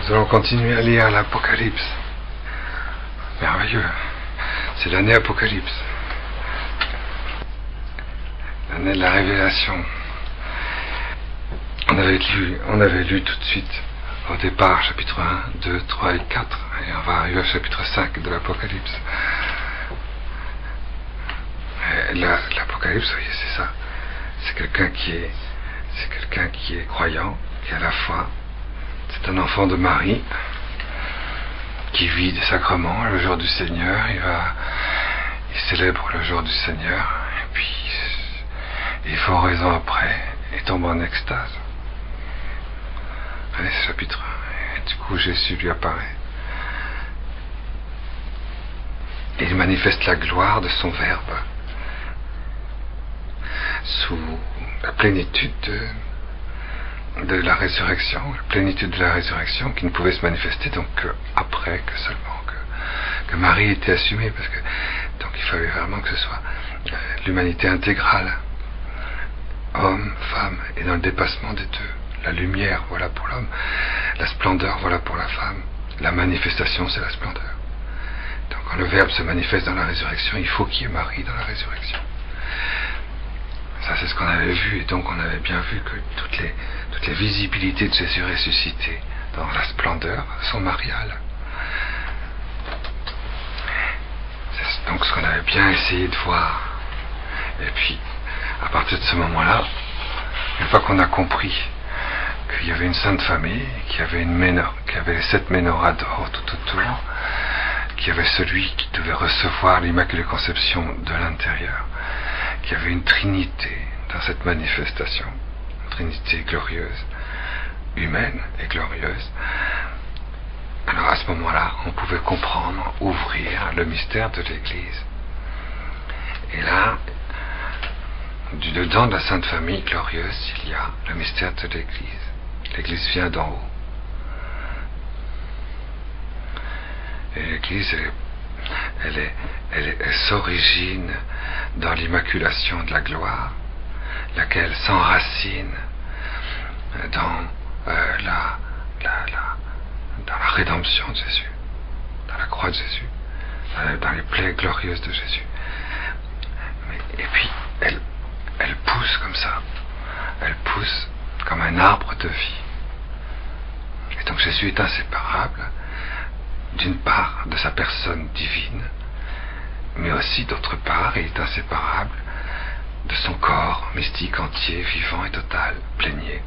Nous allons continuer à lire l'Apocalypse. Merveilleux. C'est l'année Apocalypse. L'année de la révélation. On avait lu tout de suite au départ chapitre 1, 2, 3 et 4, et on va arriver au chapitre 5 de l'Apocalypse. L'Apocalypse, oui, c'est ça. C'est quelqu'un qui est croyant, qui a la foi. C'est un enfant de Marie qui vit des sacrements le jour du Seigneur. Il célèbre le jour du Seigneur, et puis il fait oraison après et tombe en extase. Allez, ce chapitre 1. Et du coup, Jésus lui apparaît. Et il manifeste la gloire de son Verbe sous la plénitude de la résurrection, la plénitude de la résurrection qui ne pouvait se manifester donc après, que seulement que Marie était assumée, parce que donc il fallait vraiment que ce soit l'humanité intégrale, homme, femme, et dans le dépassement des deux. La lumière, voilà pour l'homme, la splendeur, voilà pour la femme. La manifestation, c'est la splendeur. Donc quand le Verbe se manifeste dans la résurrection, il faut qu'il y ait Marie dans la résurrection. Ça, c'est ce qu'on avait vu, et donc on avait bien vu que toutes les visibilités de Jésus ressuscité dans la splendeur sont mariales. C'est donc ce qu'on avait bien essayé de voir. Et puis, à partir de ce moment-là, une fois qu'on a compris qu'il y avait une sainte famille, qu'il y avait les 7 menorahs d'or tout autour, qu'il y avait celui qui devait recevoir l'Immaculée Conception de l'intérieur, qu'il y avait une trinité dans cette manifestation, une trinité glorieuse, humaine et glorieuse. Alors à ce moment-là, on pouvait comprendre, ouvrir le mystère de l'Église. Et là, du dedans de la Sainte Famille glorieuse, il y a le mystère de l'Église. L'Église vient d'en haut. Et l'Église, elle s'origine dans l'immaculation de la gloire, laquelle s'enracine dans la rédemption de Jésus, dans la croix de Jésus, dans les plaies glorieuses de Jésus. Et puis, elle pousse comme ça. Elle pousse comme un arbre de vie. Et donc Jésus est inséparable, d'une part, de sa personne divine, mais aussi, d'autre part, il est inséparable de son corps mystique entier, vivant et total, plénier.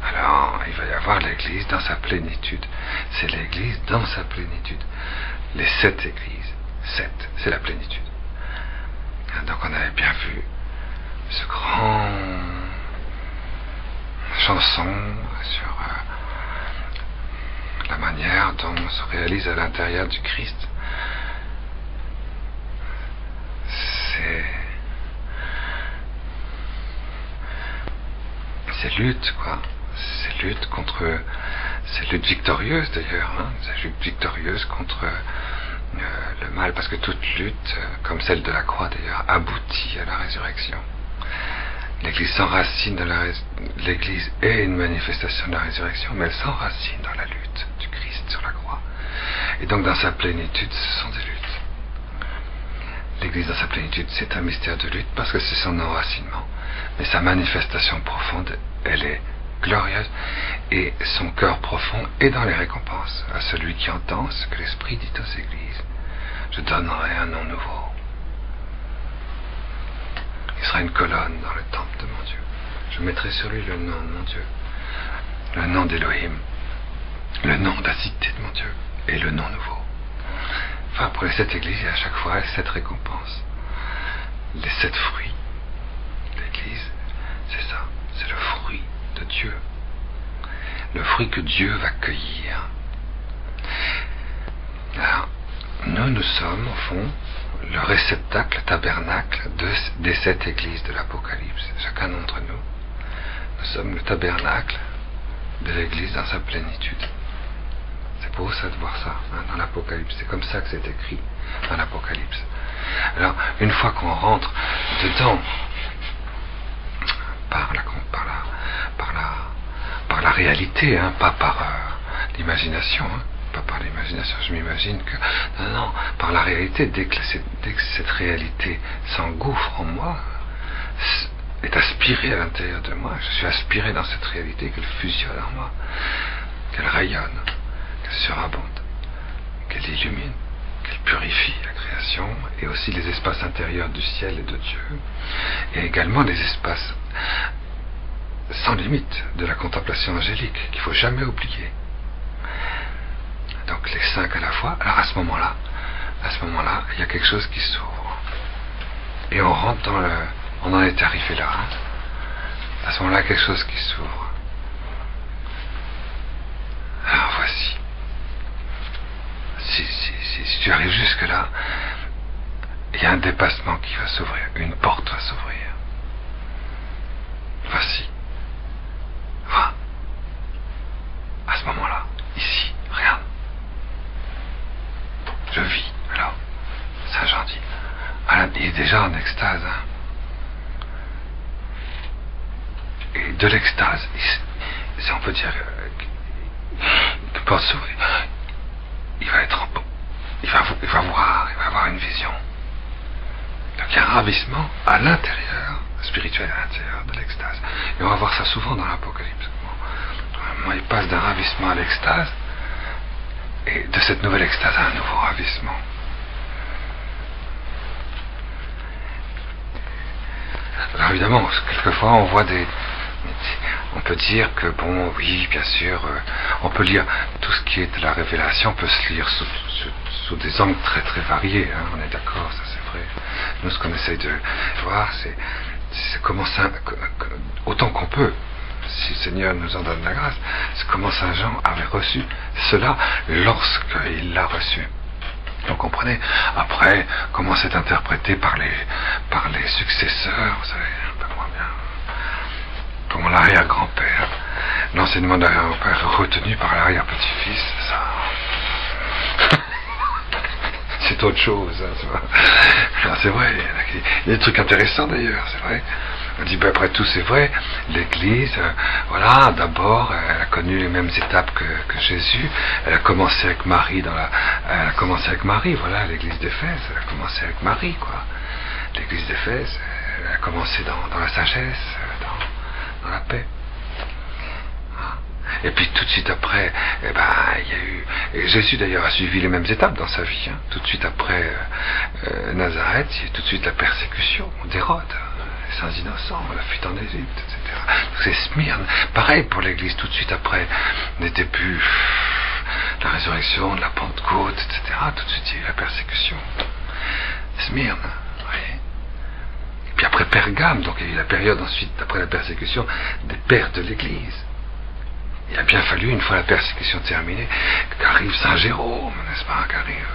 Alors, il va y avoir l'Église dans sa plénitude. C'est l'Église dans sa plénitude. Les 7 Églises. 7, c'est la plénitude. Donc on avait bien vu ce grand chanson sur la manière dont on se réalise à l'intérieur du Christ. C'est lutte, quoi. C'est lutte victorieuse d'ailleurs, hein. C'est lutte victorieuse contre le mal, parce que toute lutte, comme celle de la croix d'ailleurs, aboutit à la résurrection. L'Église s'enracine dans l'Église est une manifestation de la résurrection, mais elle s'enracine dans la lutte du Christ sur la croix. Et donc dans sa plénitude, ce sont des luttes. L'Église dans sa plénitude, c'est un mystère de lutte parce que c'est son enracinement. Mais sa manifestation profonde, elle est glorieuse, et son cœur profond est dans les récompenses à celui qui entend ce que l'Esprit dit aux Églises. Je donnerai un nom nouveau. Il sera une colonne dans le temple de mon Dieu. Je mettrai sur lui le nom de mon Dieu, le nom d'Élohim, le nom de la cité de mon Dieu, et le nom nouveau. Enfin, pour les 7 églises, il y a à chaque fois 7 récompenses. Les 7 fruits. L'Église, c'est ça, c'est le fruit de Dieu. Le fruit que Dieu va cueillir. Alors, nous sommes, au fond, le réceptacle, le tabernacle des 7 églises de l'Apocalypse. Chacun d'entre nous. Nous sommes le tabernacle de l'Église dans sa plénitude. C'est beau ça de voir ça, hein, dans l'Apocalypse. C'est comme ça que c'est écrit dans l'Apocalypse. Alors, une fois qu'on rentre dedans, par la réalité, hein, pas par l'imagination, hein, pas par l'imagination, je m'imagine que... Non, par la réalité, dès que cette réalité s'engouffre en moi, est aspirée à l'intérieur de moi, je suis aspiré dans cette réalité, qu'elle fusionne en moi, qu'elle rayonne, qu'elle surabonde, qu'elle illumine, qu'elle purifie la création, et aussi les espaces intérieurs du ciel et de Dieu, et également les espaces sans limite de la contemplation angélique, qu'il ne faut jamais oublier. Donc les 5 à la fois. Alors à ce moment-là, il y a quelque chose qui s'ouvre. Et on rentre dans le... On en est arrivé là. Hein. À ce moment-là, quelque chose qui s'ouvre. Alors voici. Si tu arrives jusque-là, il y a un dépassement qui va s'ouvrir. Une porte va s'ouvrir. Voici. Va. À ce moment-là, ici, regarde. Je vis, alors. Saint Jean dit. Voilà, il est déjà en extase. Hein. Et de l'extase, on peut dire que porte s'ouvrir. Il va être il va avoir une vision. Donc il y a un ravissement à l'intérieur, spirituel à l'intérieur de l'extase. Et on va voir ça souvent dans l'Apocalypse. Il passe d'un ravissement à l'extase, et de cette nouvelle extase à un nouveau ravissement. Alors évidemment, quelquefois on voit on peut dire que bon, oui, bien sûr, on peut lire tout ce qui est de la révélation, peut se lire sous des angles très très variés, hein, on est d'accord, ça c'est vrai. Nous, ce qu'on essaye de voir, c'est comment ça, autant qu'on peut, si le Seigneur nous en donne la grâce, c'est comment Saint Jean avait reçu cela lorsqu'il l'a reçu. Vous comprenez? Après, comment c'est interprété par les successeurs, vous savez, un peu moins bien. Comment l'arrière-grand-père, l'enseignement de l'arrière-grand-père retenu par l'arrière-petit-fils, ça... c'est autre chose. Hein, c'est vrai, il y a des trucs intéressants d'ailleurs, c'est vrai. On dit, ben, après tout, c'est vrai, l'Église, voilà, d'abord, elle a connu les mêmes étapes que Jésus. Elle a commencé avec Marie voilà, l'Église d'Éphèse, elle a commencé avec Marie, quoi. L'Église d'Éphèse, elle a commencé dans la sagesse, dans la paix. Et puis tout de suite après, il y a eu... Et Jésus d'ailleurs a suivi les mêmes étapes dans sa vie. Hein. Tout de suite après Nazareth, il y a eu tout de suite la persécution d'Hérode, les saints innocents, la fuite en Égypte, etc. Donc c'est Smyrne. Pareil pour l'Église, tout de suite après, n'était plus la résurrection, de la Pentecôte, etc. Tout de suite il y a eu la persécution. Smyrne, vous voyez. Et puis après Pergame, donc il y a eu la période ensuite, après la persécution, des pères de l'Église. Il a bien fallu, une fois la persécution terminée, qu'arrive Saint Jérôme, n'est-ce pas, qu'arrive...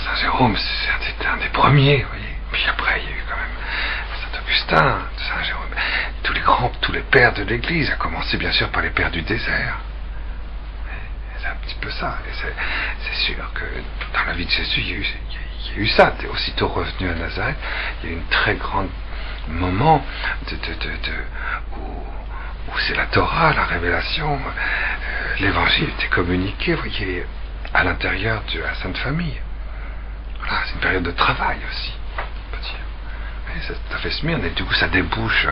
Saint Jérôme, c'était un des premiers, vous voyez. Puis après, il y a eu quand même Saint Augustin, Saint Jérôme, tous les pères de l'Église, à commencer bien sûr par les pères du désert. C'est un petit peu ça. Et c'est sûr que dans la vie de Jésus, il y a eu ça. Aussitôt revenu à Nazareth, il y a eu une très grande moment où c'est la Torah, la révélation, l'évangile était communiqué, vous voyez, à l'intérieur de la Sainte Famille. Voilà, c'est une période de travail aussi, on peut dire. Ça fait Smyrne, et du coup ça débouche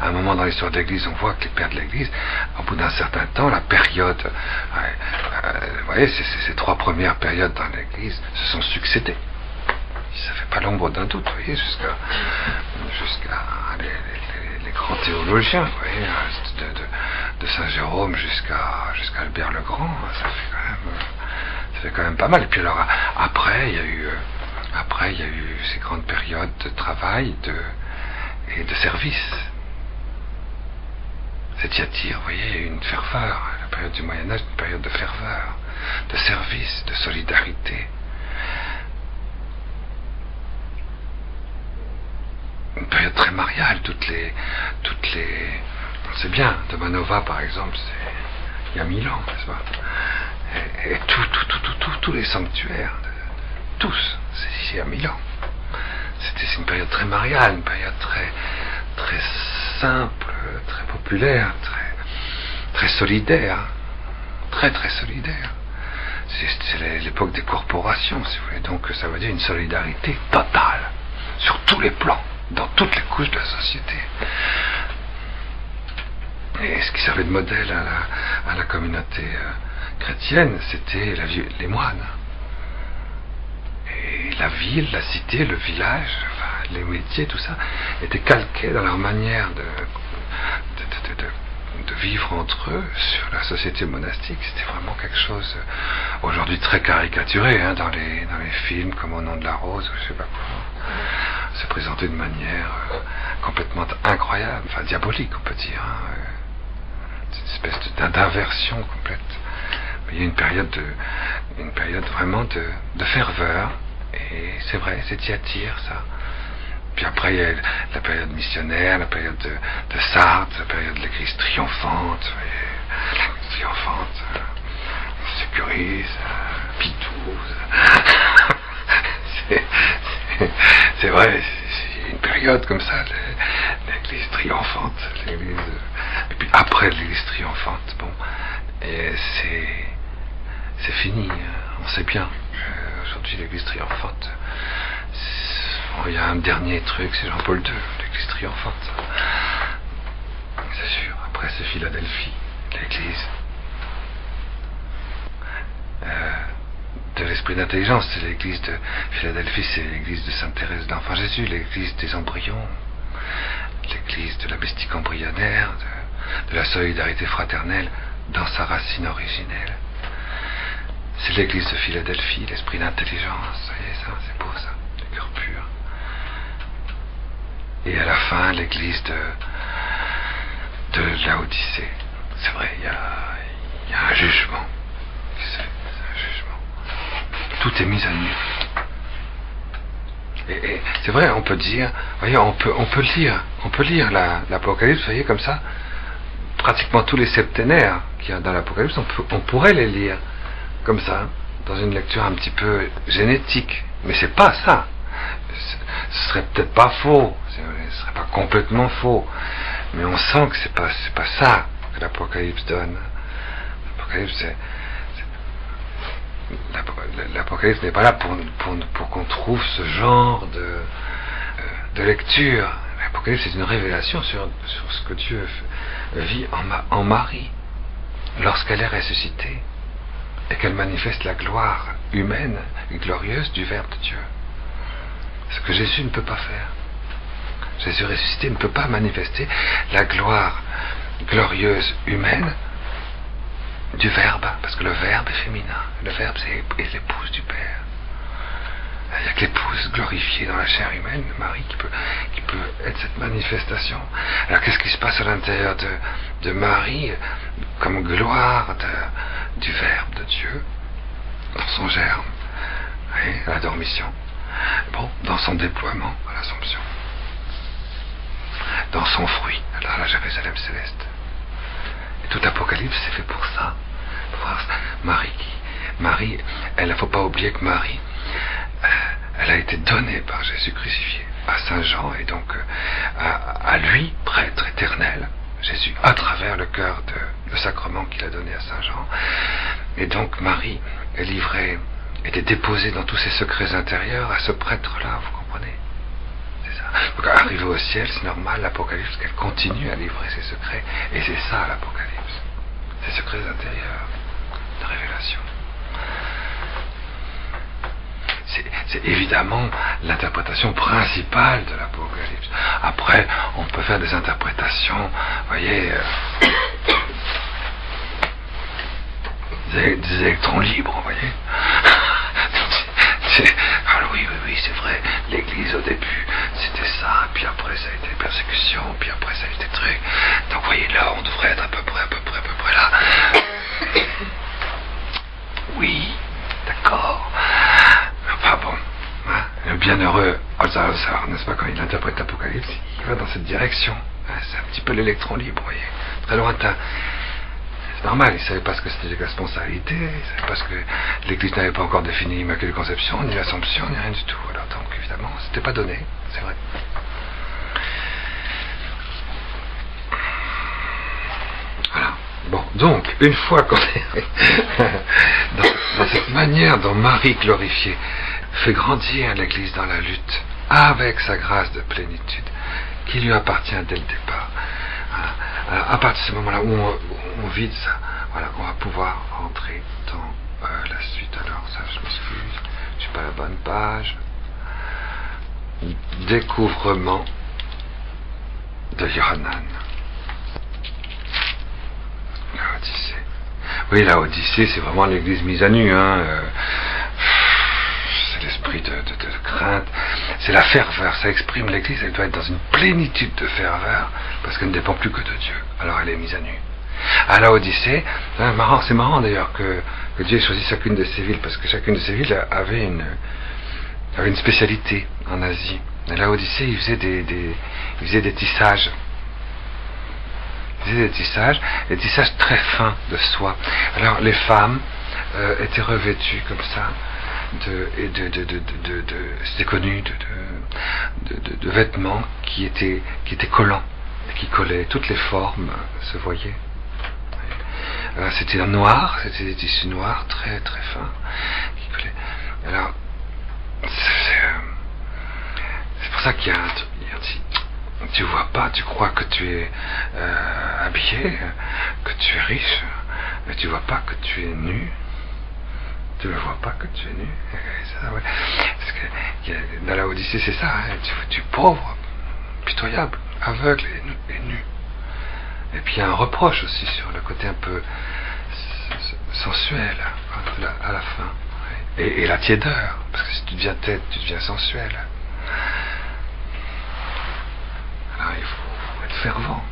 à un moment dans l'histoire de l'Église, on voit que les pères de l'Église, au bout d'un certain temps, la période, vous voyez, ces 3 premières périodes dans l'Église se sont succédées. Ça fait pas l'ombre d'un doute, vous voyez, jusqu'à les grands théologiens, vous voyez, de Saint Jérôme jusqu'à Albert le Grand, ça fait quand même pas mal. Et puis alors après il y a eu ces grandes périodes de travail et de service. C'est Thyatire, vous voyez, il y a eu une ferveur, la période du Moyen-Âge, une période de ferveur, de service, de solidarité. Une période très mariale, toutes les on sait bien, de Manova par exemple, il y a 1000 ans, n'est-ce pas, et tous les sanctuaires, tous, c'est il y a 1000 ans. C'est une période très mariale, une période très très simple, très populaire, très solidaire, très très solidaire. C'est l'époque des corporations, si vous voulez, donc ça veut dire une solidarité totale, sur tous les plans, dans toutes les couches de la société. Et ce qui servait de modèle à la communauté chrétienne, c'était les moines. Et la ville, la cité, le village, enfin, les métiers, tout ça, étaient calqués dans leur manière de vivre entre eux sur la société monastique. C'était vraiment quelque chose aujourd'hui très caricaturé, hein, dans les films comme Au nom de la rose, je sais pas quoi. C'est présenté de manière complètement incroyable, enfin diabolique on peut dire, hein. C'est une espèce d'inversion complète. Mais il y a une période vraiment de ferveur, et c'est vrai, c'est Thyatire, ça. Puis après, il y a la période missionnaire, la période de Sardes, la période de l'église triomphante, vous voyez, l'église triomphante, sécurise, pitouze. C'est vrai, c'est une période comme ça, l'église triomphante, l'église. Et puis après l'église triomphante, bon, et c'est fini, on sait bien. Aujourd'hui, l'église triomphante. Bon, il y a un dernier truc, c'est Jean-Paul II, l'église triomphante. C'est sûr. Après, c'est Philadelphie, l'église de l'esprit d'intelligence. C'est l'église de Philadelphie, c'est l'église de Sainte Thérèse d'Enfant Jésus, l'église des embryons, l'église de la mystique embryonnaire, de la solidarité fraternelle dans sa racine originelle. C'est l'église de Philadelphie, l'esprit d'intelligence. Vous voyez ça, c'est beau ça, le cœur pur. Et à la fin, l'église de Laodicée. C'est vrai, il y a un jugement. C'est un jugement. Tout est mis à nu. Et c'est vrai, on peut dire, voyez, on peut lire l'Apocalypse, vous voyez, comme ça. Pratiquement tous les septénaires qu'il y a dans l'Apocalypse, on pourrait les lire comme ça, dans une lecture un petit peu génétique. Mais c'est pas ça. Ce serait peut-être pas faux, ce serait pas complètement faux, mais on sent que c'est pas ça que l'Apocalypse donne. L'Apocalypse n'est pas là pour qu'on trouve ce genre de lecture. L'Apocalypse, c'est une révélation sur ce que Dieu vit en Marie lorsqu'elle est ressuscitée et qu'elle manifeste la gloire humaine et glorieuse du Verbe de Dieu. Ce que Jésus ne peut pas faire. Jésus ressuscité ne peut pas manifester la gloire glorieuse humaine du Verbe, parce que le Verbe est féminin. Le Verbe est l'épouse du Père. Il n'y a que l'épouse glorifiée dans la chair humaine, Marie, qui peut être cette manifestation. Alors qu'est-ce qui se passe à l'intérieur de Marie comme gloire du Verbe de Dieu dans son germe, à la dormition, bon, dans son déploiement à l'Assomption, dans son fruit à la Jérusalem céleste. Et tout Apocalypse c'est fait pour ça. Pour voir Marie, il ne faut pas oublier que Marie, elle a été donnée par Jésus crucifié à Saint Jean, et donc à lui, prêtre éternel, Jésus, à travers le cœur le sacrement qu'il a donné à Saint Jean. Et donc Marie est livrée, était déposée dans tous ses secrets intérieurs à ce prêtre-là, vous comprenez? C'est ça. Donc arrivée au ciel, c'est normal, l'Apocalypse, qu'elle continue à livrer ses secrets, et c'est ça l'Apocalypse, ses secrets intérieurs de révélation. C'est évidemment l'interprétation principale de l'Apocalypse. Après, on peut faire des interprétations, vous voyez, des électrons libres, vous voyez. Alors oui, c'est vrai, l'Église au début, c'était ça, puis après ça a été persécution, puis après ça a été truc. Donc vous voyez, là, on devrait être à peu près là. Oui, d'accord. Enfin bon, hein, le bienheureux Althusser, n'est-ce pas, quand il interprète l'Apocalypse, il va dans cette direction. Hein, c'est un petit peu l'électron libre, vous voyez, très lointain. C'est normal, il ne savait pas ce que c'était les responsabilités, il ne savait pas ce que l'Église n'avait pas encore défini l'Immaculée Conception, ni l'Assomption, ni rien du tout. Alors donc évidemment, c'était pas donné, c'est vrai. Voilà. Bon, donc Donc, une fois qu'on est dans cette manière dont Marie glorifiée fait grandir l'Église dans la lutte, avec sa grâce de plénitude, qui lui appartient dès le départ. Alors, à partir de ce moment-là où on vide ça, voilà, on va pouvoir rentrer dans la suite. Alors, ça, je m'excuse, je suis pas à la bonne page. Découvrement de Yohanan. La Odyssée. Oui, la Odyssée, c'est vraiment l'Église mise à nu. C'est l'esprit de crainte. C'est la ferveur. Ça exprime l'Église. Elle doit être dans une plénitude de ferveur parce qu'elle ne dépend plus que de Dieu. Alors elle est mise à nu. À la Odyssée, c'est marrant d'ailleurs que Dieu ait choisi chacune de ces villes parce que chacune de ces villes avait une spécialité en Asie. À la Odyssée, il faisait des tissages. Des tissages très fins de soie. Alors les femmes étaient revêtues comme ça c'était connu de vêtements qui étaient collants, qui collaient, toutes les formes se voyaient. C'était en noir, c'était des tissus noirs très très fins qui collaient. Alors c'est pour ça qu'il y a tu vois pas, tu crois que tu es habillé, que tu es riche, mais tu vois pas que tu es nu. Tu ne vois pas que tu es nu. Ça, ouais. Parce que dans la Odyssée, c'est ça, tu es pauvre, pitoyable, aveugle et nu. Et puis il y a un reproche aussi sur le côté un peu sensuel à la fin. Et la tiédeur, parce que si tu deviens tête, tu deviens sensuel. Alors il faut être fervent.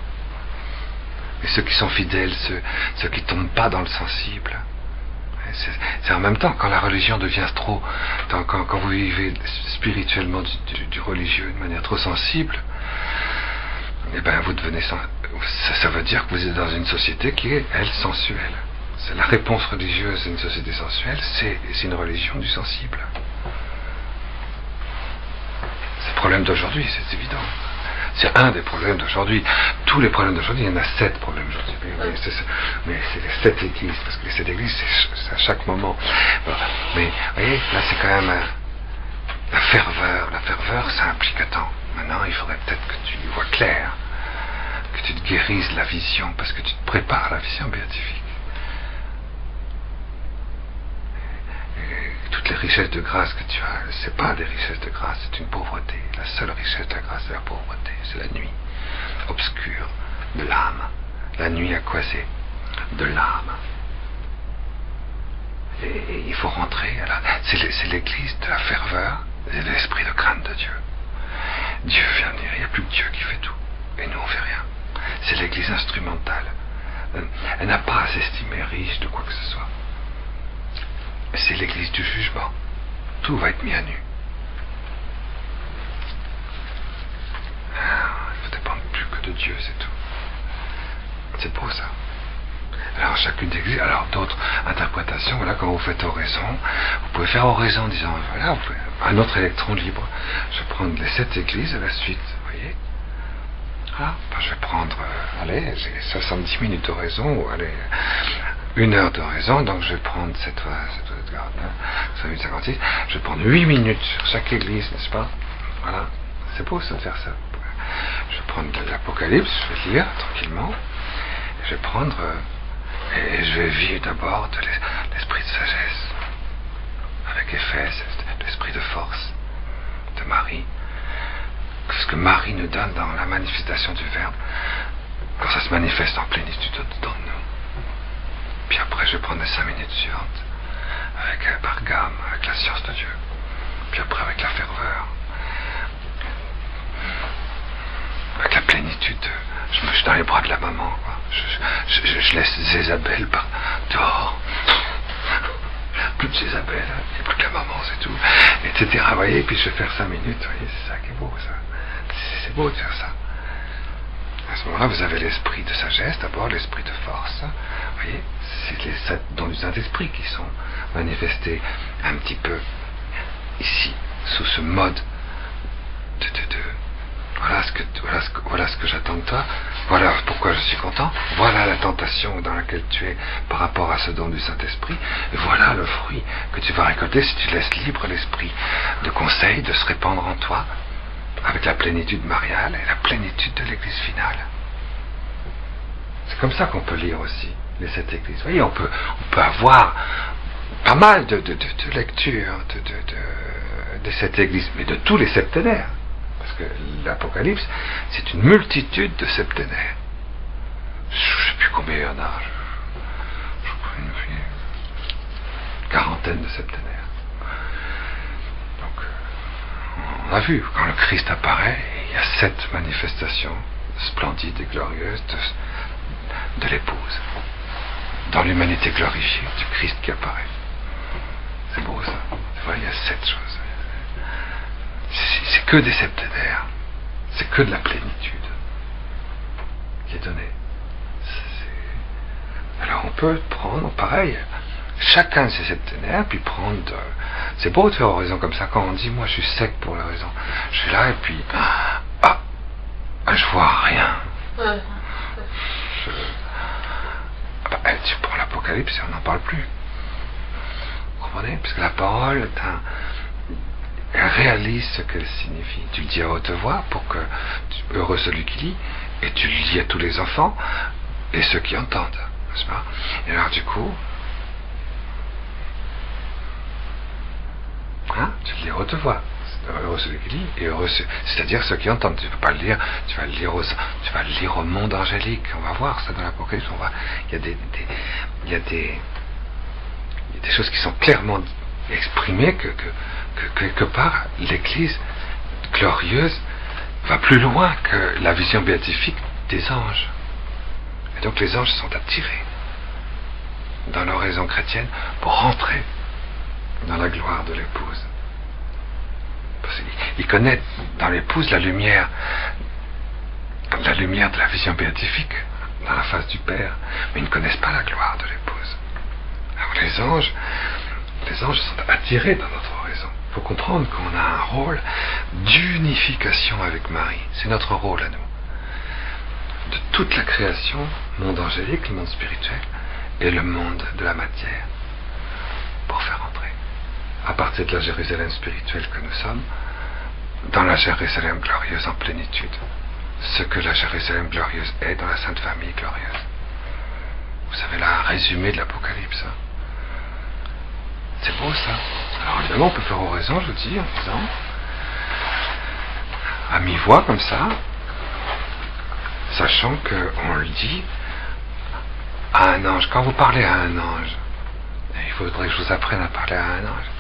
Et ceux qui sont fidèles, ceux qui ne tombent pas dans le sensible, c'est en même temps, quand la religion devient trop, quand vous vivez spirituellement du religieux de manière trop sensible, eh ben vous devenez ça veut dire que vous êtes dans une société qui est, elle, sensuelle. C'est la réponse religieuse à une société sensuelle, c'est une religion du sensible. C'est le problème d'aujourd'hui, c'est évident. C'est un des problèmes d'aujourd'hui. Tous les problèmes d'aujourd'hui, il y en a 7 problèmes aujourd'hui. Mais c'est les 7 églises, parce que les 7 églises, c'est à chaque moment. Bon, mais, vous voyez, là, c'est quand même la ferveur. La ferveur, ça implique, attends, maintenant, il faudrait peut-être que tu vois clair, que tu te guérisses la vision, parce que tu te prépares à la vision béatifique. Toutes les richesses de grâce que tu as, c'est pas des richesses de grâce, c'est une pauvreté. La seule richesse de la grâce, c'est la pauvreté, c'est la nuit obscure de l'âme, la nuit accoisée de l'âme. Et il faut rentrer, c'est l'église de la ferveur et de l'esprit de crainte de Dieu. Dieu vient venir, il n'y a plus que Dieu qui fait tout, et nous on fait rien. C'est l'église instrumentale. Elle n'a pas à s'estimer riche de quoi que ce soit. C'est l'église du jugement. Tout va être mis à nu. Il ne dépend plus que de Dieu, c'est tout. C'est beau ça. Alors chacune des églises, alors d'autres interprétations, voilà, quand vous faites oraison, vous pouvez faire oraison en disant, voilà, vous pouvez, un autre électron libre. Je vais prendre les 7 églises à la suite, vous voyez. Voilà, je vais prendre, allez, j'ai 70 minutes d'oraison, ou allez, 1 heure d'oraison, donc je vais prendre cette fois, 56, je vais prendre 8 minutes sur chaque église, n'est-ce pas? Voilà, c'est beau ça de faire ça. Je vais prendre de l'Apocalypse, je vais lire tranquillement, et je vais prendre, et je vais vivre d'abord de l'esprit de sagesse, avec Éphèse, l'esprit de force de Marie, ce que Marie nous donne dans la manifestation du Verbe, quand ça se manifeste en plénitude dans nous. Puis après, je vais prendre les 5 minutes suivantes, avec Bargame, avec la science de Dieu. Puis après, avec la ferveur, avec la plénitude. Je me suis dans les bras de la maman, quoi. Je laisse Zézabel dehors. Plus de Zézabel, il n'y a plus que la maman, c'est tout. Etc. Vous voyez, puis je vais faire 5 minutes, vous voyez, c'est ça qui est beau, ça. C'est beau de faire ça. À ce moment-là, vous avez l'esprit de sagesse, d'abord l'esprit de force. Vous voyez, c'est les 7 dons du Saint-Esprit qui sont manifestés un petit peu ici, sous ce mode de voilà ce que j'attends de toi, Voilà pourquoi je suis content. Voilà la tentation dans laquelle tu es par rapport à ce don du Saint-Esprit. Et voilà le fruit que tu vas récolter si tu laisses libre l'Esprit de conseil de se répandre en toi avec la plénitude mariale et la plénitude de l'Église finale. C'est comme ça qu'on peut lire aussi les 7 églises. Vous voyez, on peut avoir pas mal de lectures des 7 églises, mais de tous les septénaires. Parce que l'Apocalypse, c'est une multitude de septénaires. Je ne sais plus combien il y en a. Je crois une quarantaine de septénaires. Donc, on a vu, quand le Christ apparaît, il y a 7 manifestations splendides et glorieuses de l'épouse. Dans l'humanité glorifiée du Christ qui apparaît. C'est beau ça. Tu vois, il y a 7 choses. C'est que des septénaires. C'est que de la plénitude qui est donnée. Alors on peut prendre, pareil, chacun de ces septénaires, puis prendre... C'est beau de faire oraison comme ça, quand on dit, moi je suis sec pour la raison. Je suis là et puis... je vois rien. Tu prends l'Apocalypse et on n'en parle plus. Vous comprenez? Parce que la parole, elle réalise ce qu'elle signifie. Tu le dis à haute voix pour que heureux celui qui lit, et tu le lis à tous les enfants et ceux qui entendent, n'est-ce pas? Et alors du coup, tu le lis à haute voix. Heureux celui qui lit et heureux c'est-à-dire ceux qui entendent. Tu ne peux pas le lire, tu vas le lire au monde angélique. On va voir ça dans l'Apocalypse. Il y a des choses qui sont clairement exprimées que quelque part l'Église glorieuse va plus loin que la vision béatifique des anges. Et donc les anges sont attirés dans leur raison chrétienne pour rentrer dans la gloire de l'épouse. Ils connaissent dans l'épouse la lumière de la vision béatifique dans la face du Père, mais ils ne connaissent pas la gloire de l'épouse. Alors les anges sont attirés dans notre raison. Il faut comprendre qu'on a un rôle d'unification avec Marie. C'est notre rôle à nous. De toute la création, monde angélique, le monde spirituel, et le monde de la matière, pour faire entrer, à partir de la Jérusalem spirituelle que nous sommes, dans la Jérusalem glorieuse en plénitude, ce que la Jérusalem glorieuse est dans la Sainte Famille glorieuse. Vous savez, là, un résumé de l'Apocalypse. C'est beau ça. Alors évidemment, on peut faire oraison, je vous dis, en disant, à mi-voix comme ça, sachant qu'on le dit à un ange. Quand vous parlez à un ange, il faudrait que je vous apprenne à parler à un ange.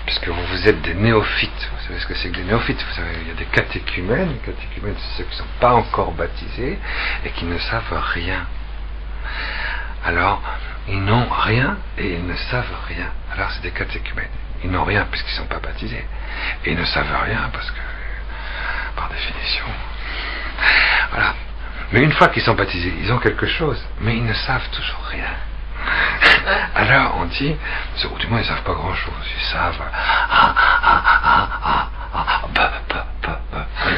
Puisque vous êtes des néophytes. Vous savez ce que c'est que des néophytes? Vous savez, il y a des catéchumènes. Les catéchumènes, c'est ceux qui ne sont pas encore baptisés et qui ne savent rien. Alors, ils n'ont rien et ils ne savent rien. Alors, c'est des catéchumènes. Ils n'ont rien puisqu'ils ne sont pas baptisés. Et ils ne savent rien parce que, par définition... Voilà. Mais une fois qu'ils sont baptisés, ils ont quelque chose. Mais ils ne savent toujours rien. Alors on dit, ou du moins ils ne savent pas grand chose, ils savent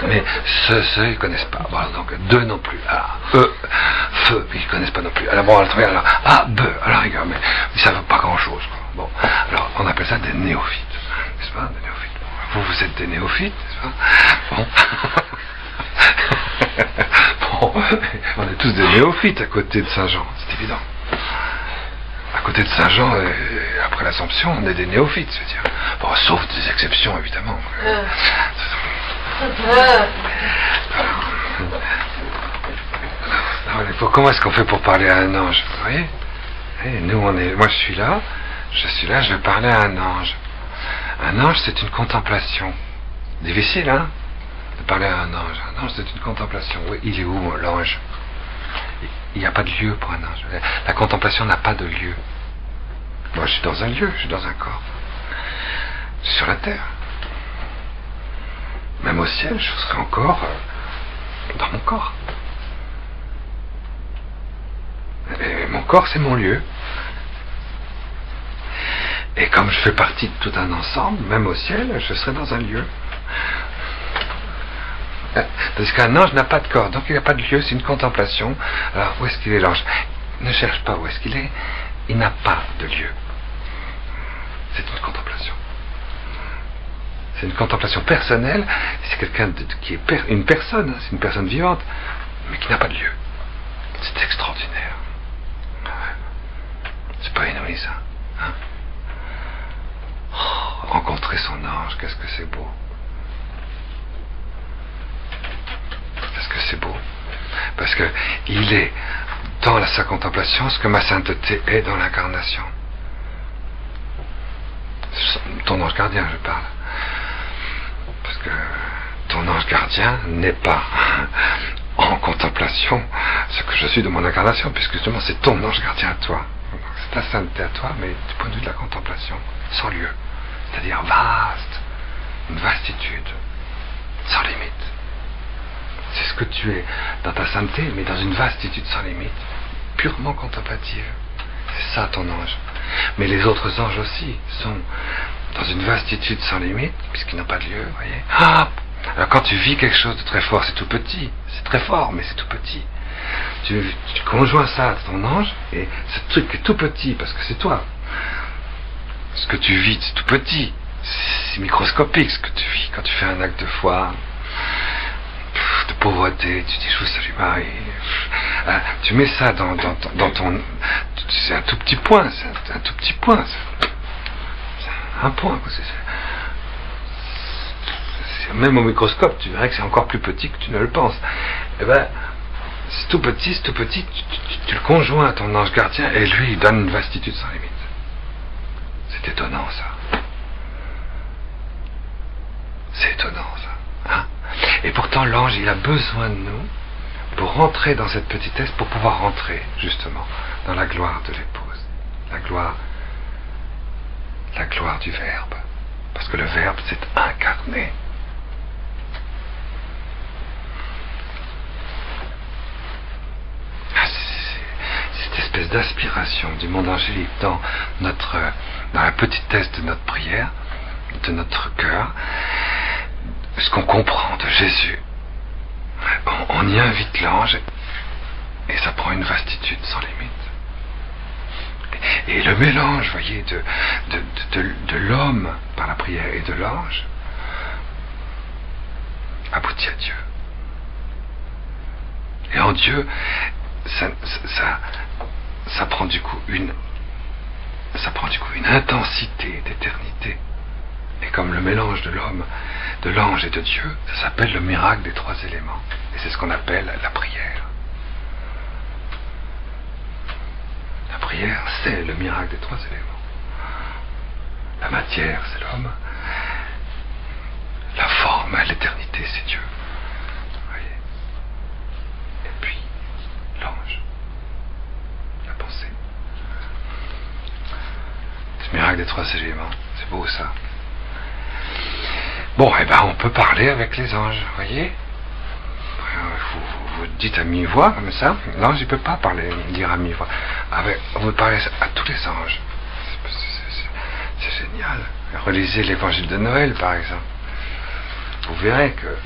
mais ce ils ne connaissent pas. Bon, donc deux non plus. Alors feu, ils ne connaissent pas non plus. Alors bon, alors alors regarde, mais ils ne savent pas grand chose. Bon, alors on appelle ça des néophytes, n'est-ce pas? Des néophytes. Vous êtes des néophytes, n'est-ce pas? Bon. Bon, on est tous des néophytes à côté de Saint Jean, c'est évident. À côté de Saint Jean, après l'Assomption, on est des néophytes, je veux dire. Bon, sauf des exceptions, évidemment. Alors, comment est-ce qu'on fait pour parler à un ange? Vous voyez? Nous, moi, je suis là, je vais parler à un ange. Un ange, c'est une contemplation. Difficile, hein? De parler à un ange. Un ange, c'est une contemplation. Oui, il est où, l'ange? Il n'y a pas de lieu pour un ange. La contemplation n'a pas de lieu. Moi, je suis dans un lieu, je suis dans un corps. Je suis sur la terre. Même au ciel, je serai encore dans mon corps. Et mon corps, c'est mon lieu. Et comme je fais partie de tout un ensemble, même au ciel, je serai dans un lieu. Parce qu'un ange n'a pas de corps, donc il n'a pas de lieu, c'est une contemplation. Alors, où est-ce qu'il est l'ange? Ne cherche pas où est-ce qu'il est, il n'a pas de lieu. C'est une contemplation. C'est une contemplation personnelle, c'est quelqu'un qui est une personne, c'est une personne vivante, mais qui n'a pas de lieu. C'est extraordinaire. C'est pas inouï ça. Hein? Oh, rencontrer son ange, qu'est-ce que c'est beau. Qu'est-ce que c'est beau. Parce que il est dans sa contemplation ce que ma sainteté est dans l'incarnation. Ton ange gardien, je parle. Parce que ton ange gardien n'est pas en contemplation ce que je suis de mon incarnation, puisque justement c'est ton ange gardien à toi. C'est ta sainteté à toi, mais du point de vue de la contemplation, sans lieu. C'est-à-dire vaste, une vastitude, sans limite. C'est ce que tu es dans ta sainteté, mais dans une vastitude sans limite, purement contemplative. C'est ça ton ange. Mais les autres anges aussi sont dans une vastitude sans limite, puisqu'ils n'ont pas de lieu, vous voyez. Ah, alors quand tu vis quelque chose de très fort, c'est tout petit. C'est très fort, mais c'est tout petit. Tu conjoins ça à ton ange, et ce truc est tout petit, parce que c'est toi. Ce que tu vis, c'est tout petit. C'est microscopique ce que tu vis. Quand tu fais un acte de foi, de pauvreté, tu dis, je vous salue Marie. Tu mets ça dans ton... C'est un tout petit point, c'est un tout petit point. C'est un point. Même au microscope, tu verrais que c'est encore plus petit que tu ne le penses. Eh ben, c'est tout petit, tu le conjoins à ton ange gardien, et lui, il donne une vastitude sans limite. C'est étonnant, ça. C'est étonnant, ça. Hein? Et pourtant, l'ange, il a besoin de nous pour rentrer dans cette petitesse, pour pouvoir rentrer, justement, dans la gloire de l'épouse. La gloire du Verbe. Parce que le Verbe s'est incarné. Cette espèce d'aspiration du monde angélique dans la petitesse de notre prière, de notre cœur, ce qu'on comprend de Jésus. On y invite l'ange et ça prend une vastitude sans limite. Et le mélange, voyez, de l'homme par la prière et de l'ange aboutit à Dieu. Et en Dieu, ça prend du coup une intensité d'éternité. Et comme le mélange de l'homme, de l'ange et de Dieu, ça s'appelle le miracle des trois éléments. Et c'est ce qu'on appelle la prière. La prière, c'est le miracle des trois éléments. La matière, c'est l'homme. La forme, l'éternité, c'est Dieu. Vous voyez. Et puis, l'ange. La pensée. Ce miracle des trois éléments, c'est beau ça. Bon, eh ben, on peut parler avec les anges, vous voyez. Vous dites à mi-voix, comme ça. L'ange, il ne peut pas dire à mi-voix. Vous parlez à tous les anges. C'est génial. Relisez l'évangile de Noël, par exemple. Vous verrez que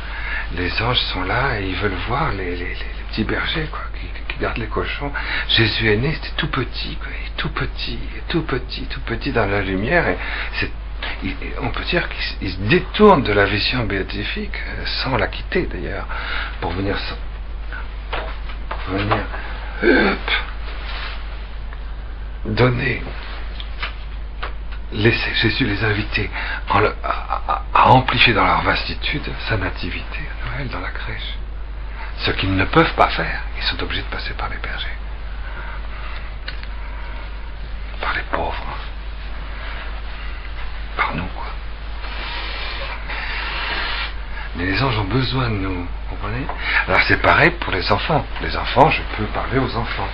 les anges sont là et ils veulent voir les petits bergers, quoi, qui gardent les cochons. Jésus est né, c'était tout petit, quoi, tout petit dans la lumière, et on peut dire qu'il se détourne de la vision béatifique, sans la quitter d'ailleurs, pour venir donner, laisser Jésus les inviter à amplifier dans leur vastitude sa nativité à Noël dans la crèche. Ce qu'ils ne peuvent pas faire, ils sont obligés de passer par les bergers, par les pauvres, par nous, quoi. Mais les anges ont besoin de nous, vous comprenez? Alors c'est pareil pour les enfants. Les enfants, je peux parler aux enfants.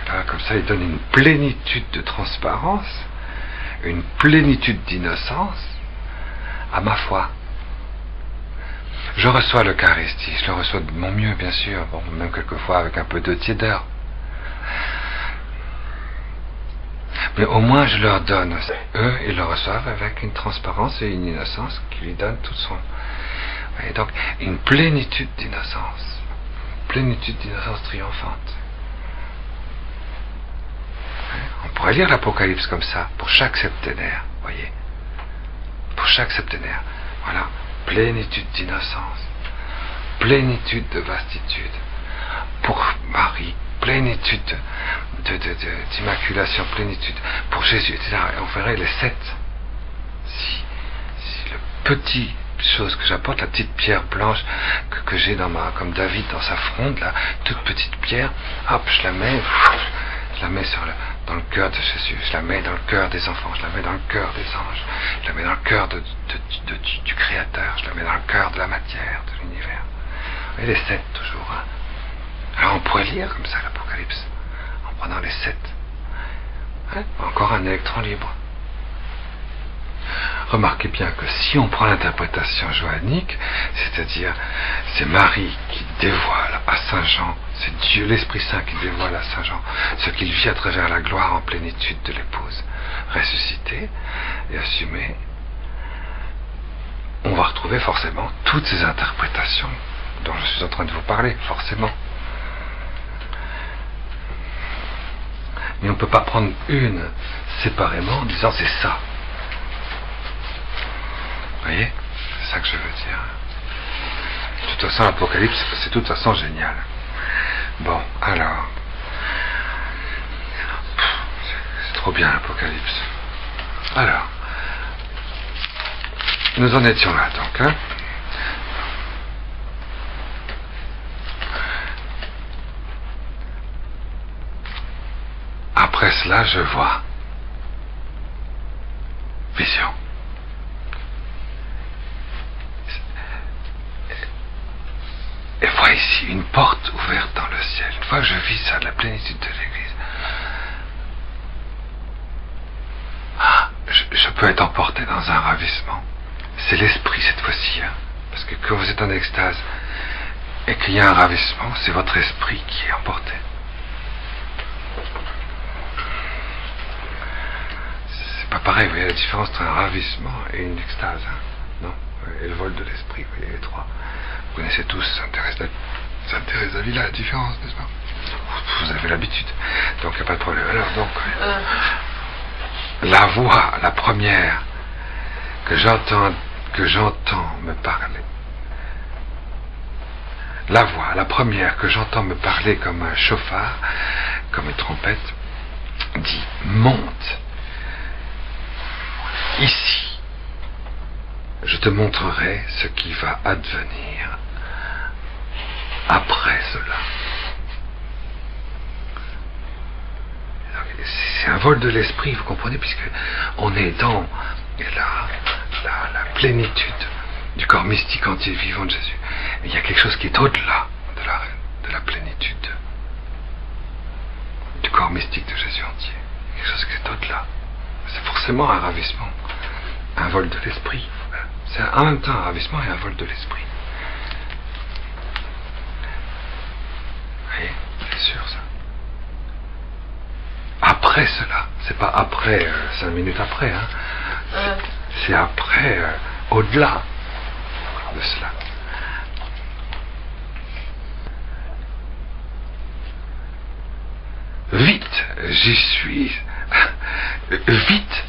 Là, comme ça, ils donnent une plénitude de transparence, une plénitude d'innocence à ma foi. Je reçois l'Eucharistie, je le reçois de mon mieux, bien sûr, bon, même quelquefois avec un peu de tiédeur. Mais au moins je leur donne. Eux, ils le reçoivent avec une transparence et une innocence qui lui donnent tout son... Et donc, une plénitude d'innocence triomphante. On pourrait lire l'Apocalypse comme ça, pour chaque septénaire, voyez. Pour chaque septénaire. Voilà, plénitude d'innocence, plénitude de vastitude. Pour Marie, plénitude d'immaculation, plénitude. Pour Jésus, etc. Et on verrait les 7. Si le petit chose que j'apporte, la petite pierre blanche que j'ai comme David dans sa fronde, là, toute petite pierre, hop, je la mets dans le cœur de Jésus, je la mets dans le cœur des enfants, je la mets dans le cœur des anges, je la mets dans le cœur du Créateur, je la mets dans le cœur de la matière, de l'univers. Et les 7 toujours. Hein. Alors on pourrait lire comme ça l'Apocalypse, en prenant les 7. Hein? Encore un électron libre. Remarquez bien que si on prend l'interprétation johannique, c'est-à-dire c'est Marie qui dévoile à Saint Jean, c'est Dieu l'Esprit Saint qui dévoile à Saint Jean ce qu'il vit à travers la gloire en plénitude de l'épouse ressuscitée et assumée, on va retrouver forcément toutes ces interprétations dont je suis en train de vous parler, forcément. Mais on ne peut pas prendre une séparément en disant c'est ça. Vous voyez, c'est ça que je veux dire. De toute façon, l'Apocalypse, c'est de toute façon génial. Bon, alors, c'est trop bien l'Apocalypse. Alors, nous en étions là, donc, hein. Après cela, je vois vision. Et vois ici une porte ouverte dans le ciel. Une fois que je vis ça, la plénitude de l'Église, je peux être emporté dans un ravissement. C'est l'esprit cette fois-ci, hein, parce que quand vous êtes en extase et qu'il y a un ravissement, c'est votre esprit qui est emporté. C'est pas pareil, vous voyez la différence entre un ravissement et une extase, hein, non? Et le vol de l'esprit, vous voyez les trois. Vous connaissez tous Sainte Thérèse d'Avila, la différence, n'est-ce pas? Vous avez l'habitude, donc il n'y a pas de problème. Alors donc, la voix, la première que j'entends me parler, la voix, la première que j'entends me parler comme un chauffard, comme une trompette, dit monte ici. Je te montrerai ce qui va advenir après cela. C'est un vol de l'esprit, vous comprenez, puisque on est dans la plénitude du corps mystique entier vivant de Jésus. Mais il y a quelque chose qui est au-delà de la plénitude du corps mystique de Jésus entier. Quelque chose qui est au-delà. C'est forcément un ravissement, un vol de l'esprit. C'est en même temps un ravissement et un vol de l'esprit. Vous voyez, c'est sûr ça. Après cela, c'est pas après 5 minutes après, hein. C'est après, au-delà de cela. Vite, j'y suis. Vite.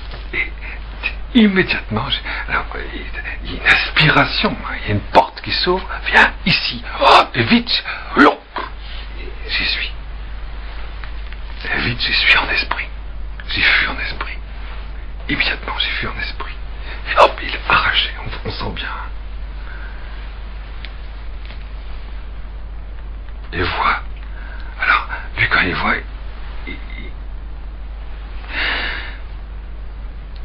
Immédiatement, alors, il y a une aspiration, il y a une porte qui s'ouvre, viens ici, oh, et vite, j'y suis. Et vite, j'y suis en esprit. J'y fus en esprit. Immédiatement, j'y fus en esprit. Et hop, il est arraché, on sent bien. Et voit. Alors, lui, quand il voit,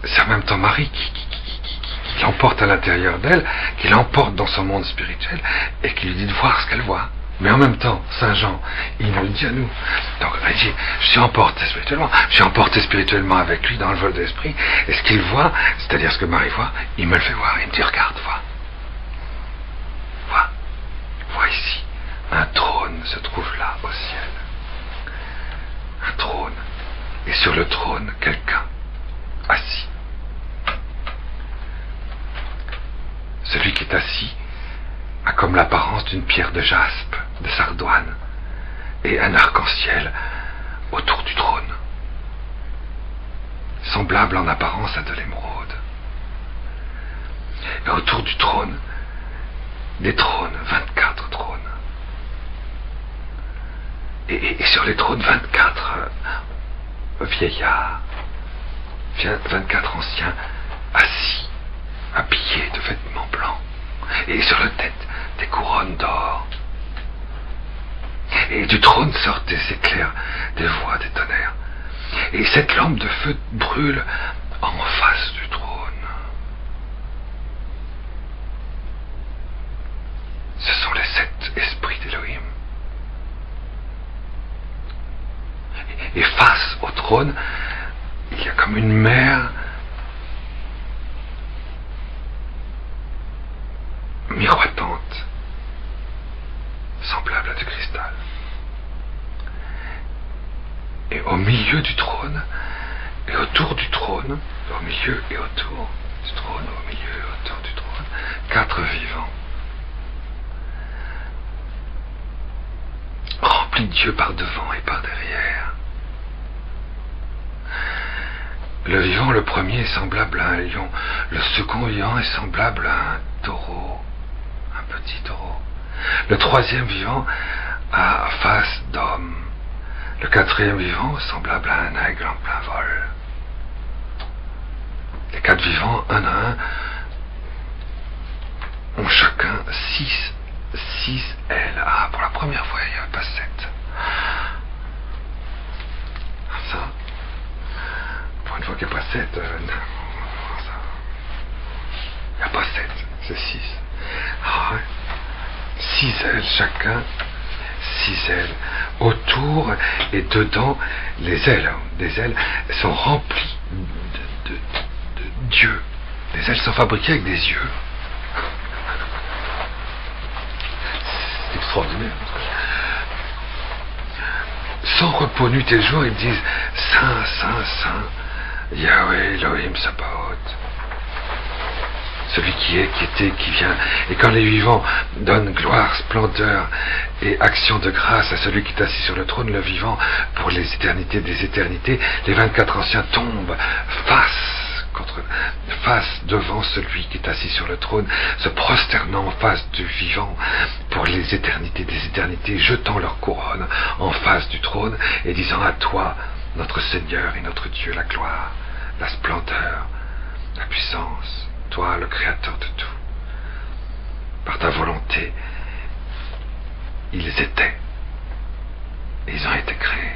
c'est en même temps Marie qui l'emporte à l'intérieur d'elle, qui l'emporte dans son monde spirituel et qui lui dit de voir ce qu'elle voit. Mais en même temps, Saint Jean, il nous le dit à nous. Donc il dit, je suis emporté spirituellement avec lui dans le vol de l'esprit, et ce qu'il voit, c'est-à-dire ce que Marie voit, il me le fait voir, il me dit, regarde, vois ici, un trône se trouve là au ciel. Un trône, et sur le trône, quelqu'un assis. Celui qui est assis, a comme l'apparence d'une pierre de jaspe, de sardoine, et un arc-en-ciel autour du trône, semblable en apparence à de l'émeraude. Et autour du trône, des trônes, 24 trônes. Et sur les trônes, 24 vieillards, 24 anciens, assis, habillés de vêtements blancs, et sur leur tête, des couronnes d'or. Et du trône sortent des éclairs, des voix, des tonnerres. Et cette lampe de feu brûle en face du trône. Ce sont les 7 esprits d'Élohim. Et face au trône, il y a comme une mer miroitante, semblable à du cristal. Et au milieu du trône, et autour du trône, au milieu et autour du trône, au milieu et autour du trône, 4 vivants, remplis de Dieu par devant et par derrière. Le vivant, le premier, est semblable à un lion. Le second vivant est semblable à un taureau, un petit taureau. Le troisième vivant a face d'homme. Le quatrième vivant semblable à un aigle en plein vol. Les 4 vivants, un à un, ont chacun 6 ailes. Ah, pour la première fois, il n'y avait pas 7. Ça, pour une fois qu'il n'y a pas 7, il n'y a pas 7, c'est 6. Ah, 6 ailes chacun, 6 ailes. Autour et dedans, les ailes sont remplies de Dieu. Les ailes sont fabriquées avec des yeux. C'est extraordinaire. Sans repos nuit et jour, ils disent Saint, Saint, Saint, Yahweh Elohim Sabaoth. Celui qui est, qui était, qui vient. Et quand les vivants donnent gloire, splendeur et action de grâce à celui qui est assis sur le trône, le vivant, pour les éternités des éternités, les 24 anciens tombent face devant celui qui est assis sur le trône, se prosternant en face du vivant pour les éternités des éternités, jetant leur couronne en face du trône et disant à toi, notre Seigneur et notre Dieu, la gloire, la splendeur, la puissance, toi le Créateur de tout. Par ta volonté, ils étaient et ils ont été créés.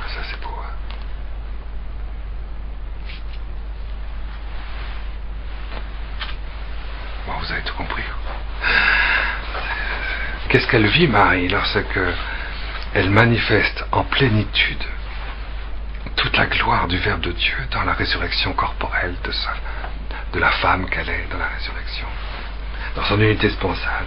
Ça c'est beau, hein? Bon, vous avez tout compris. Qu'est-ce qu'elle vit, Marie, lorsque elle manifeste en plénitude toute la gloire du Verbe de Dieu dans la résurrection corporelle de la femme qu'elle est dans la résurrection, dans son unité sponsale.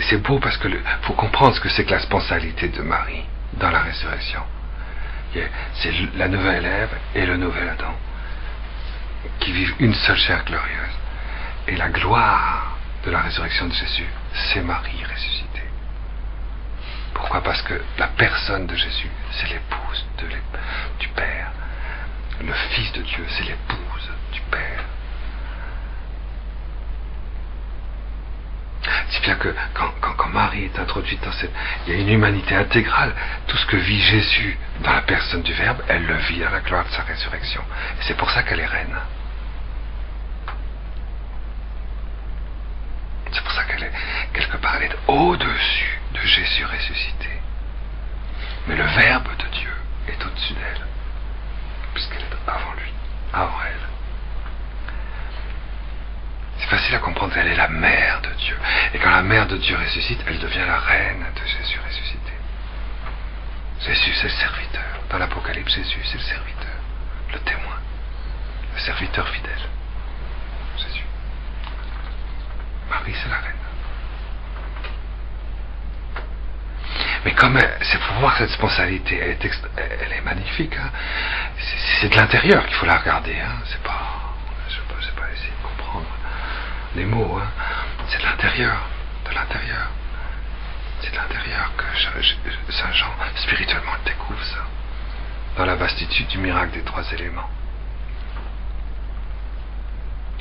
C'est beau parce que faut comprendre ce que c'est que la sponsalité de Marie dans la résurrection. C'est la nouvelle Ève et le nouvel Adam qui vivent une seule chair glorieuse. Et la gloire de la résurrection de Jésus, c'est Marie ressuscitée. Pourquoi? Parce que la personne de Jésus, c'est l'épouse du Père. Le Fils de Dieu, c'est l'épouse du Père. Si bien que quand Marie est introduite dans il y a une humanité intégrale. Tout ce que vit Jésus dans la personne du Verbe, elle le vit à la gloire de sa résurrection. Et c'est pour ça qu'elle est reine. C'est pour ça qu'elle est, quelque part, elle est au-dessus de Jésus ressuscité. Mais le Verbe de Dieu est au-dessus d'elle, puisqu'elle est avant lui, avant elle. C'est facile à comprendre, elle est la mère de Dieu. Et quand la mère de Dieu ressuscite, elle devient la reine de Jésus ressuscité. Jésus, c'est le serviteur. Dans l'Apocalypse, Jésus, c'est le serviteur, le témoin, le serviteur fidèle. Jésus. Marie, c'est la reine. Mais comme c'est pour voir que cette spontanéité, elle est magnifique. Hein. C'est de l'intérieur qu'il faut la regarder. Hein. C'est pas, je sais pas essayer de comprendre les mots. Hein. C'est de l'intérieur, de l'intérieur. C'est de l'intérieur que Saint Jean, spirituellement, découvre ça. Dans la vastitude du miracle des 3 éléments.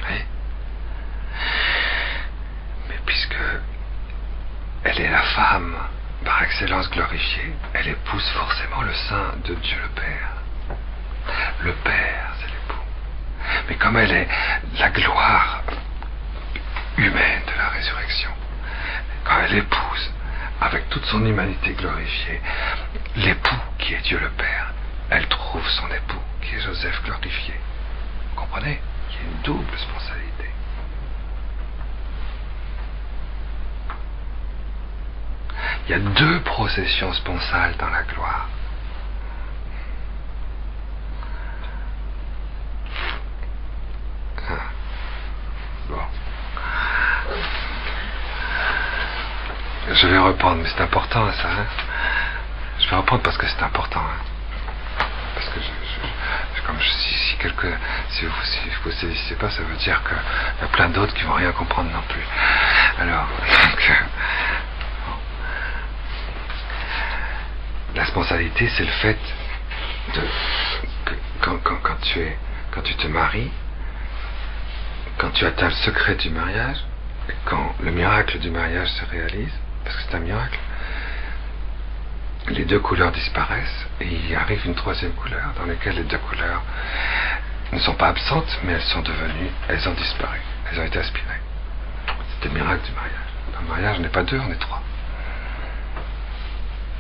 Oui. Mais puisque elle est la femme par excellence glorifiée, elle épouse forcément le sein de Dieu le Père. Le Père, c'est l'époux. Mais comme elle est la gloire humaine de la résurrection, quand elle épouse avec toute son humanité glorifiée l'époux qui est Dieu le Père, elle trouve son époux qui est Joseph glorifié. Vous comprenez? Il y a une double spontanéité. Il y a 2 processions sponsales dans la gloire. Bon. Je vais reprendre, mais c'est important ça. Hein. Je vais reprendre parce que c'est important. Hein. Parce que si vous saisissez pas, ça veut dire qu'il y a plein d'autres qui vont rien comprendre non plus. Alors, la spontanéité, c'est le fait que quand tu te maries, quand tu atteins le secret du mariage, et quand le miracle du mariage se réalise, parce que c'est un miracle, les 2 couleurs disparaissent et il arrive une 3e couleur dans laquelle les 2 couleurs ne sont pas absentes, mais elles ont disparu, elles ont été aspirées. C'est le miracle du mariage. Dans le mariage, on n'est pas 2, on est 3.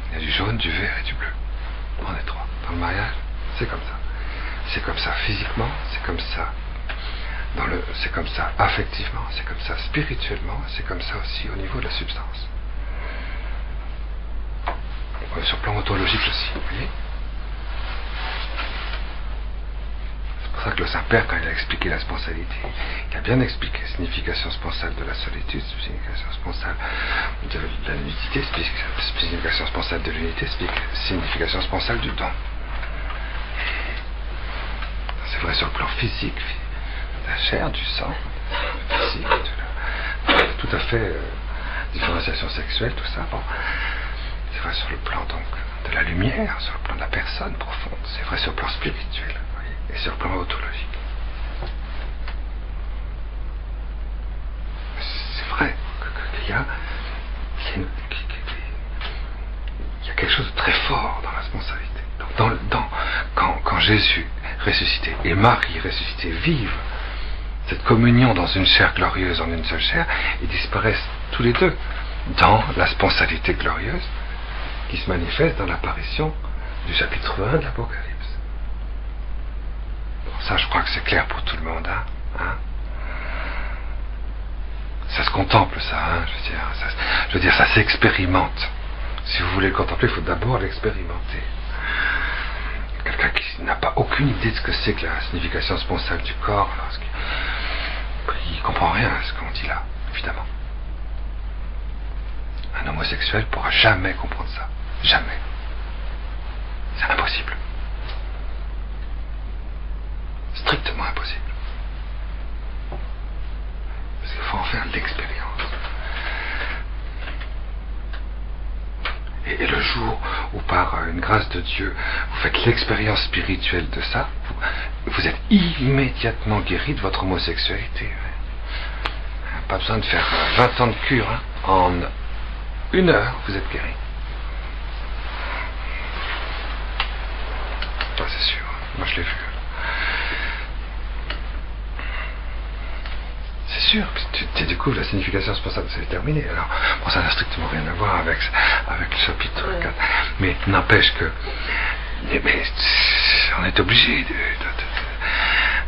Il y a du jaune, du vert et du bleu. On est 3. Dans le mariage, c'est comme ça. C'est comme ça physiquement, c'est comme ça c'est comme ça affectivement, c'est comme ça spirituellement, c'est comme ça aussi au niveau de la substance. Sur le plan ontologique aussi, vous voyez. C'est pour ça que le Saint-Père, quand il a expliqué la spontanéité, il a bien expliqué la signification sponsale de la solitude, signification sponsale de la nudité, signification sponsale de l'unité, signification sponsale du don. C'est vrai sur le plan physique, de la chair, du sang, physique, tout à fait différenciation sexuelle, tout ça. Bon. C'est vrai sur le plan donc de la lumière, sur le plan de la personne profonde, c'est vrai sur le plan spirituel, vous voyez, et sur le plan ontologique. C'est vrai qu'il y a quelque chose de très fort dans la spontanéité. Donc quand Jésus ressuscité et Marie ressuscitée vivent cette communion dans une chair glorieuse en une seule chair, ils disparaissent tous les 2 dans la spontanéité glorieuse qui se manifeste dans l'apparition du chapitre 1 de l'Apocalypse. Bon, ça, je crois que c'est clair pour tout le monde. Hein. Ça se contemple, ça. Hein, je veux dire, ça s'expérimente. Si vous voulez le contempler, il faut d'abord l'expérimenter. Quelqu'un qui n'a pas aucune idée de ce que c'est que la signification sponsale du corps, il ne comprend rien à ce qu'on dit là, évidemment. Un homosexuel ne pourra jamais comprendre ça. Jamais. C'est impossible. Strictement impossible. Parce qu'il faut en faire l'expérience. Et le jour où par une grâce de Dieu, vous faites l'expérience spirituelle de ça, vous êtes immédiatement guéri de votre homosexualité. Pas besoin de faire 20 ans de cure. Hein. En 1 heure, vous êtes guéri. Ah, c'est sûr. Moi, je l'ai vu. C'est sûr, tu découvres la signification sponsable, c'est terminé. Alors, bon, ça n'a strictement rien à voir avec le chapitre 4. Mais n'empêche que on est obligé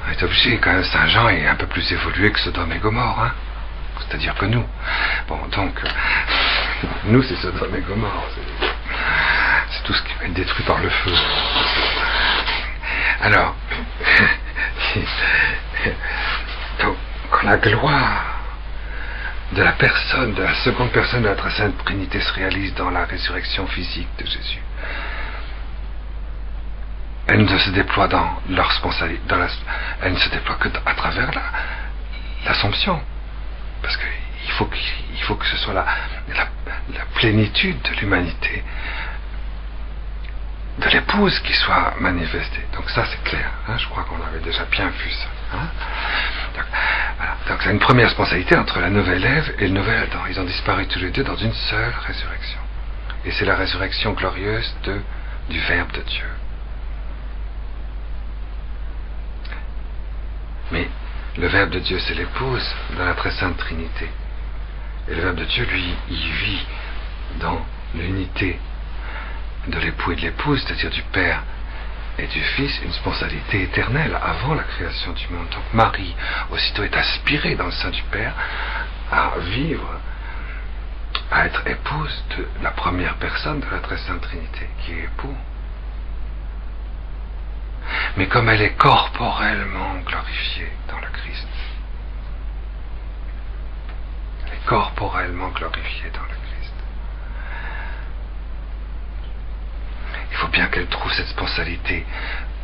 on est obligé, quand même, Saint Jean est un peu plus évolué que Sodome et Gomorrhe, hein. C'est-à-dire que nous. Bon, donc, nous, c'est Sodome et Gomorrhe. C'est tout ce qui va être détruit par le feu. Alors, donc, quand la gloire de la personne, de la seconde personne de la très sainte Trinité se réalise dans la résurrection physique de Jésus. Elle ne se déploie dans leur responsabilité, elle ne se déploie que à travers l'Assomption. Parce qu'il faut que ce soit la plénitude de l'humanité, de l'épouse qui soit manifestée. Donc ça c'est clair, hein, je crois qu'on avait déjà bien vu ça. Hein. Donc, voilà. Donc c'est une première responsabilité entre la nouvelle Ève et le nouvel Adam. Ils ont disparu tous les deux dans une seule résurrection. Et c'est la résurrection glorieuse du Verbe de Dieu. Mais le Verbe de Dieu, c'est l'épouse dans la très sainte Trinité. Et le Verbe de Dieu, lui, il vit dans l'unité de l'époux et de l'épouse, c'est-à-dire du Père et du Fils, une responsabilité éternelle avant la création du monde. Donc Marie, aussitôt, est aspirée dans le sein du Père à vivre, à être épouse de la première personne de la très sainte Trinité, qui est époux. Mais comme elle est corporellement glorifiée dans le Christ, elle est corporellement glorifiée dans le Christ, il faut bien qu'elle trouve cette responsabilité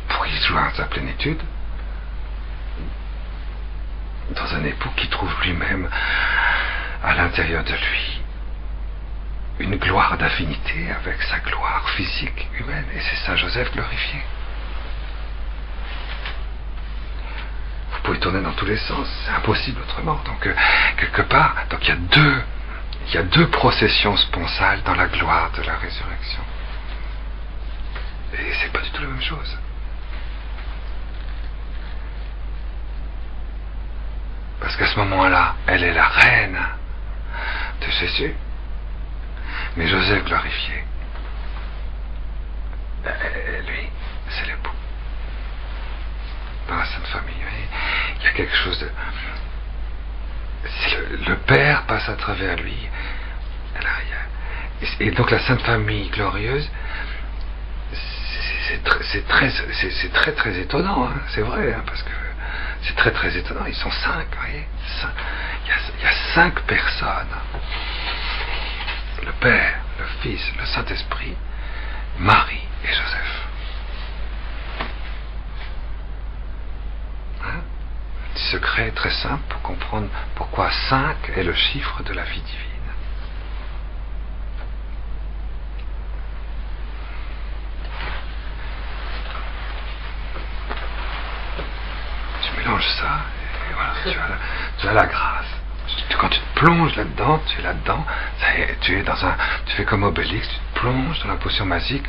pour y joindre sa plénitude dans un époux qui trouve lui-même à l'intérieur de lui une gloire d'affinité avec sa gloire physique humaine, et c'est Saint Joseph glorifié. Vous pouvez tourner dans tous les sens, c'est impossible autrement. Donc quelque part, donc il y a deux processions sponsales dans la gloire de la résurrection. Et c'est pas du tout la même chose. Parce qu'à ce moment-là, elle est la reine de Jésus, mais Joseph glorifié, lui, c'est l'époux. Dans la Sainte Famille, il y a quelque chose de... Si le Père passe à travers lui, et donc la Sainte Famille glorieuse, c'est très très étonnant, hein, c'est vrai, hein, parce que c'est très très étonnant, ils sont 5, vous voyez, il y a 5 personnes, le Père, le Fils, le Saint-Esprit, Marie et Joseph. Petit secret très simple pour comprendre pourquoi 5 est le chiffre de la vie divine. Tu mélanges ça et voilà, tu as la grâce. Quand tu te plonges là-dedans, tu es là-dedans, ça y est, tu fais comme Obélix, tu te plonges dans la potion magique.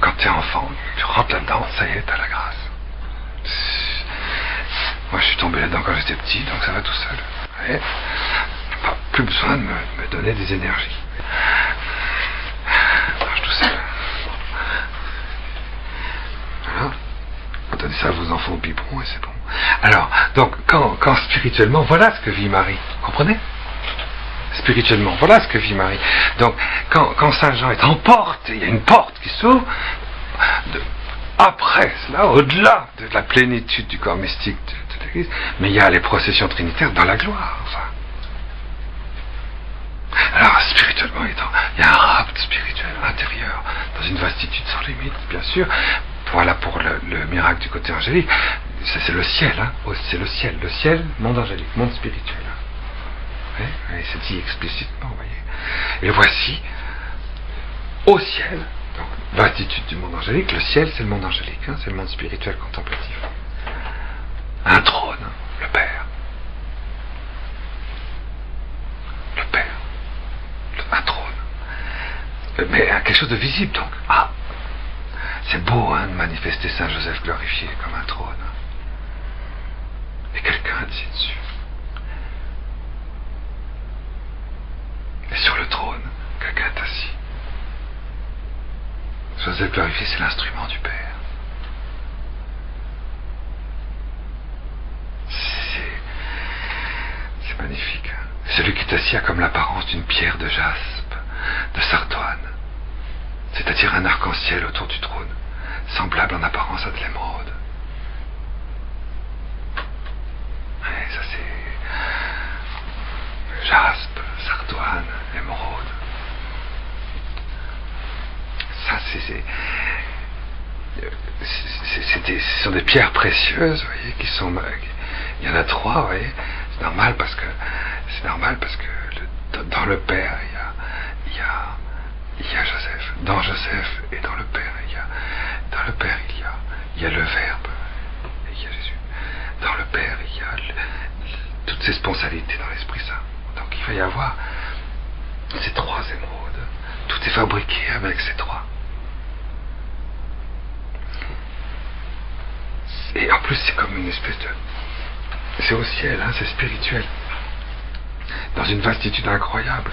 Quand tu es enfant, tu rentres là-dedans, ça y est, tu as la grâce. Moi je suis tombé là-dedans quand j'étais petit, donc ça va tout seul. Ouais. Pas plus besoin de me donner des énergies. Ça marche tout seul. Voilà. Vous donnez ça à vos enfants au biberon et c'est bon. Alors, donc, quand spirituellement, voilà ce que vit Marie. Vous comprenez? Spirituellement, voilà ce que vit Marie. Donc, quand Saint Jean est en porte, il y a une porte qui s'ouvre, après cela, au-delà de la plénitude du corps mystique de l'Église, mais il y a les processions trinitaires dans la gloire, enfin. Alors, spirituellement, il y a un rapt spirituel intérieur, dans une vastitude sans limite, bien sûr. Voilà pour le miracle du côté angélique. C'est le ciel, hein. C'est le ciel, monde angélique, monde spirituel. Oui, c'est dit explicitement, vous voyez. Et voici, au ciel, donc vastitude du monde angélique, le ciel c'est le monde angélique, hein, c'est le monde spirituel contemplatif. Un trône, le Père. Le Père. Un trône. Mais quelque chose de visible donc. Ah, c'est beau hein, de manifester Saint Joseph glorifié comme un trône. Et quelqu'un est assis dessus. Et sur le trône, quelqu'un est assis. Joseph glorifié, c'est l'instrument du Père. C'est magnifique. Hein. Celui qui est assis a comme l'apparence d'une pierre de jaspe, de sardoine, c'est-à-dire un arc-en-ciel autour du trône, semblable en apparence à de l'émeraude. Et ça c'est... jaspe, sardoine, émeraude. Ça, ce sont des pierres précieuses, vous voyez, qui sont. Il y en a 3, vous voyez. C'est normal parce que dans le Père, il y a Joseph. Dans Joseph et dans le Père, dans le Père, il y a le Verbe, et il y a Jésus. Dans le Père, il y a toutes ces sponsalités dans l'Esprit Saint. Donc il va y avoir ces 3 émeraudes. Tout est fabriqué avec ces 3. Et en plus, c'est comme une espèce de... C'est au ciel, hein, c'est spirituel. Dans une vastitude incroyable.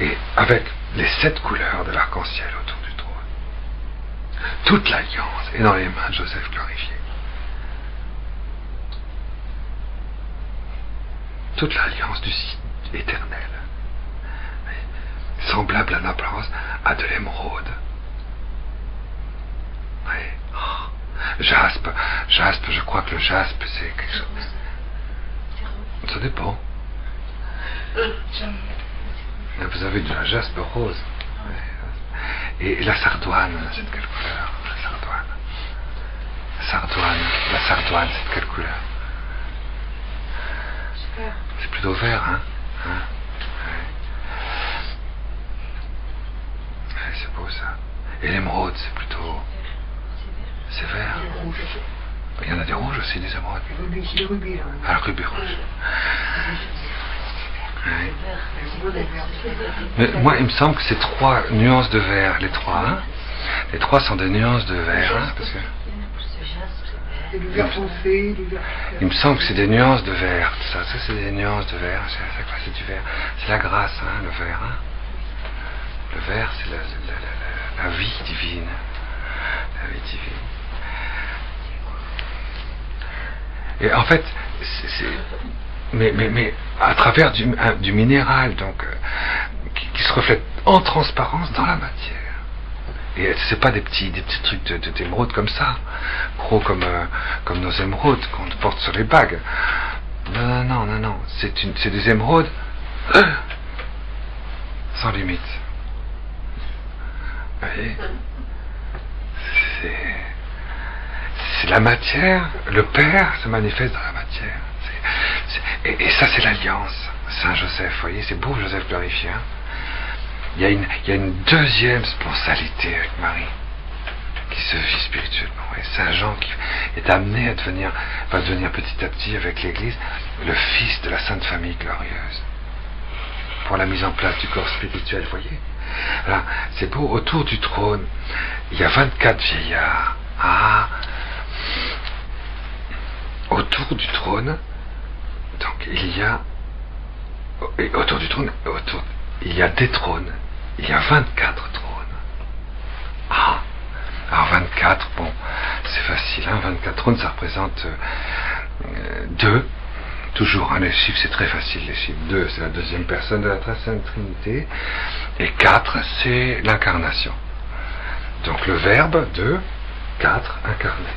Et avec les 7 couleurs de l'arc-en-ciel autour du trône. Toute l'alliance est dans les mains de Joseph glorifié. Toute l'alliance du éternel. Semblable en apparence à de l'émeraude. Oui. Oh. Jaspe, je crois que le jaspe c'est quelque chose. Ça dépend. Vous avez de la jaspe rose. Et la sardoine, c'est de quelle couleur? La sardoine, c'est de quelle couleur? C'est plutôt vert, hein? Ouais, c'est beau ça. Et l'émeraude, c'est plutôt... C'est vert. Il y en a des rouges aussi, des émeraudes. Le rubis, là. Ah, le rubis rouge. Ouais. Mais moi, il me semble que c'est 3 nuances de vert, les 3, hein? Les 3 sont des nuances de vert, hein? Parce que... Du vert foncé, du vert... Il me semble que c'est des nuances de vert, ça c'est des nuances de vert, c'est du vert. C'est la grâce, hein, le vert, hein? Le vert, c'est la vie divine. La vie divine. Et en fait, mais à travers du minéral, donc, qui se reflète en transparence dans la matière. Et c'est pas des petits trucs d'émeraude comme ça, gros comme nos émeraudes qu'on porte sur les bagues. Non. C'est des émeraudes sans limite. Vous voyez? C'est la matière, le Père se manifeste dans la matière. Et ça, c'est l'alliance. Saint Joseph, vous voyez, c'est beau, Joseph glorifié. Hein? Il y a une deuxième sponsalité avec Marie, qui se vit spirituellement. Et Saint Jean qui est amené va devenir petit à petit avec l'Église, le fils de la Sainte Famille glorieuse. Pour la mise en place du corps spirituel, vous voyez. Alors, c'est beau, autour du trône, il y a 24 vieillards. Ah, autour du trône, donc il y a, et autour du trône, il y a des trônes, il y a 24 trônes. Ah, alors 24, bon, c'est facile, hein, 24 trônes, ça représente 2, toujours, hein, les chiffres, c'est très facile, les chiffres. 2, c'est la deuxième personne de la Très Sainte Trinité, et 4, c'est l'incarnation. Donc le Verbe, 2, 4, incarné.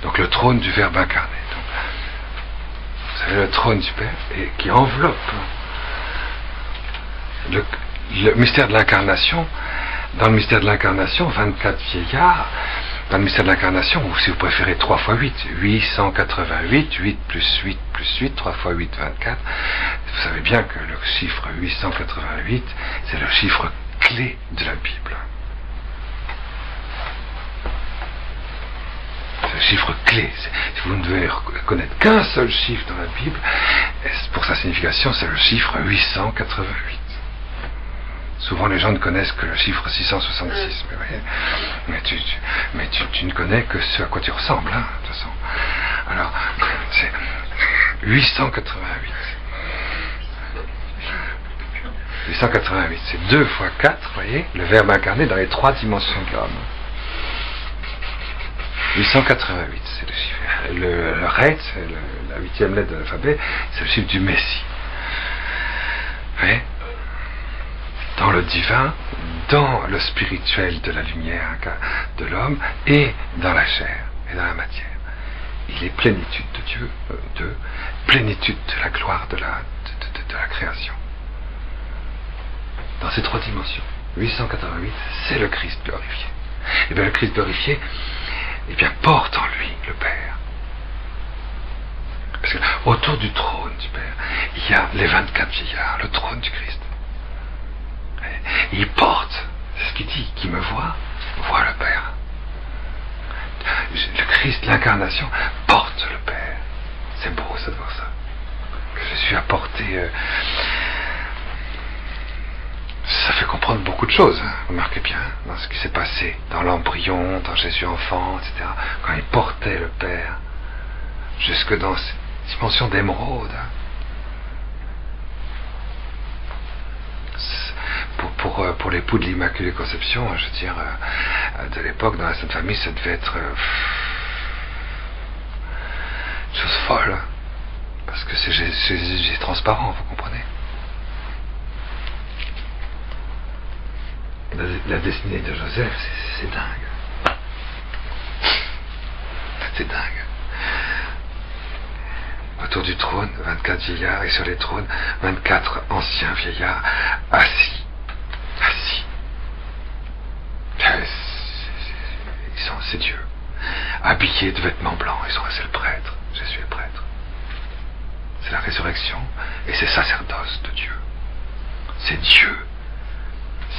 Donc le trône du Verbe incarné. Donc, vous savez, le trône du Père, et qui enveloppe le mystère de l'incarnation. Dans le mystère de l'incarnation, 24 vieillards. Dans le mystère de l'incarnation, ou si vous préférez 3 x 8, 888, 8 plus 8 plus 8, 3 x 8, 24. Vous savez bien que le chiffre 888, c'est le chiffre clé de la Bible. C'est le chiffre clé. Si vous ne devez connaître qu'un seul chiffre dans la Bible, pour sa signification, c'est le chiffre 888. Souvent les gens ne connaissent que le chiffre 666, mais tu ne connais que ce à quoi tu ressembles, hein, de toute façon. Alors, c'est 888. 888, c'est 2 x 4, vous voyez, le Verbe incarné dans les 3 dimensions de l'homme. 888, c'est le chiffre. Le Ret, c'est la 8e lettre de l'alphabet, c'est le chiffre du Messie. Vous voyez ? Dans le divin, dans le spirituel de la lumière de l'homme, et dans la chair, et dans la matière. Il est plénitude de Dieu, plénitude de la gloire de la création. dans ces trois dimensions. 888, c'est le Christ glorifié. Et bien le Christ glorifié, eh bien, porte en lui le Père. Parce que autour du trône du Père, il y a les 24 vieillards, le trône du Christ. Et il porte, c'est ce qu'il dit, qui me voit le Père. Le Christ, l'incarnation, porte le Père. C'est beau ça de voir ça. Que je suis apporté. Ça fait comprendre beaucoup de choses, hein. Remarquez bien, dans ce qui s'est passé dans l'embryon, dans Jésus enfant, etc. Quand il portait le Père, jusque dans cette dimension d'émeraude. Pour l'époux de l'Immaculée Conception, je veux dire, de l'époque, dans la Sainte Famille, ça devait être une chose folle. Parce que c'est Jésus transparent, vous comprenez? La destinée de Joseph, c'est dingue. C'est dingue. Autour du trône, 24 vieillards, et sur les trônes, 24 anciens vieillards assis. C'est Dieu. Habillés de vêtements blancs, c'est le prêtre. Jésus est prêtre. C'est la résurrection, et c'est sacerdoce de Dieu. C'est Dieu.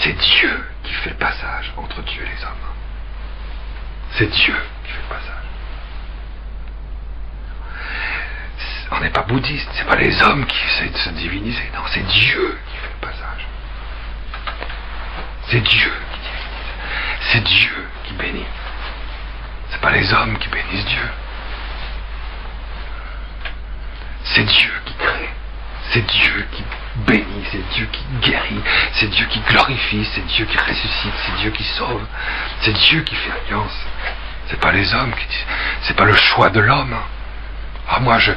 C'est Dieu qui fait le passage entre Dieu et les hommes. C'est Dieu qui fait le passage. On n'est pas bouddhiste, c'est pas les hommes qui essaient de se diviniser, non, c'est Dieu qui fait le passage. C'est Dieu qui divinise. C'est Dieu qui bénit. C'est pas les hommes qui bénissent Dieu. C'est Dieu qui crée. C'est Dieu qui bénit, c'est Dieu qui guérit, c'est Dieu qui glorifie, c'est Dieu qui ressuscite, c'est Dieu qui sauve, c'est Dieu qui fait alliance. C'est pas les hommes qui disent, c'est pas le choix de l'homme. Ah moi j'ai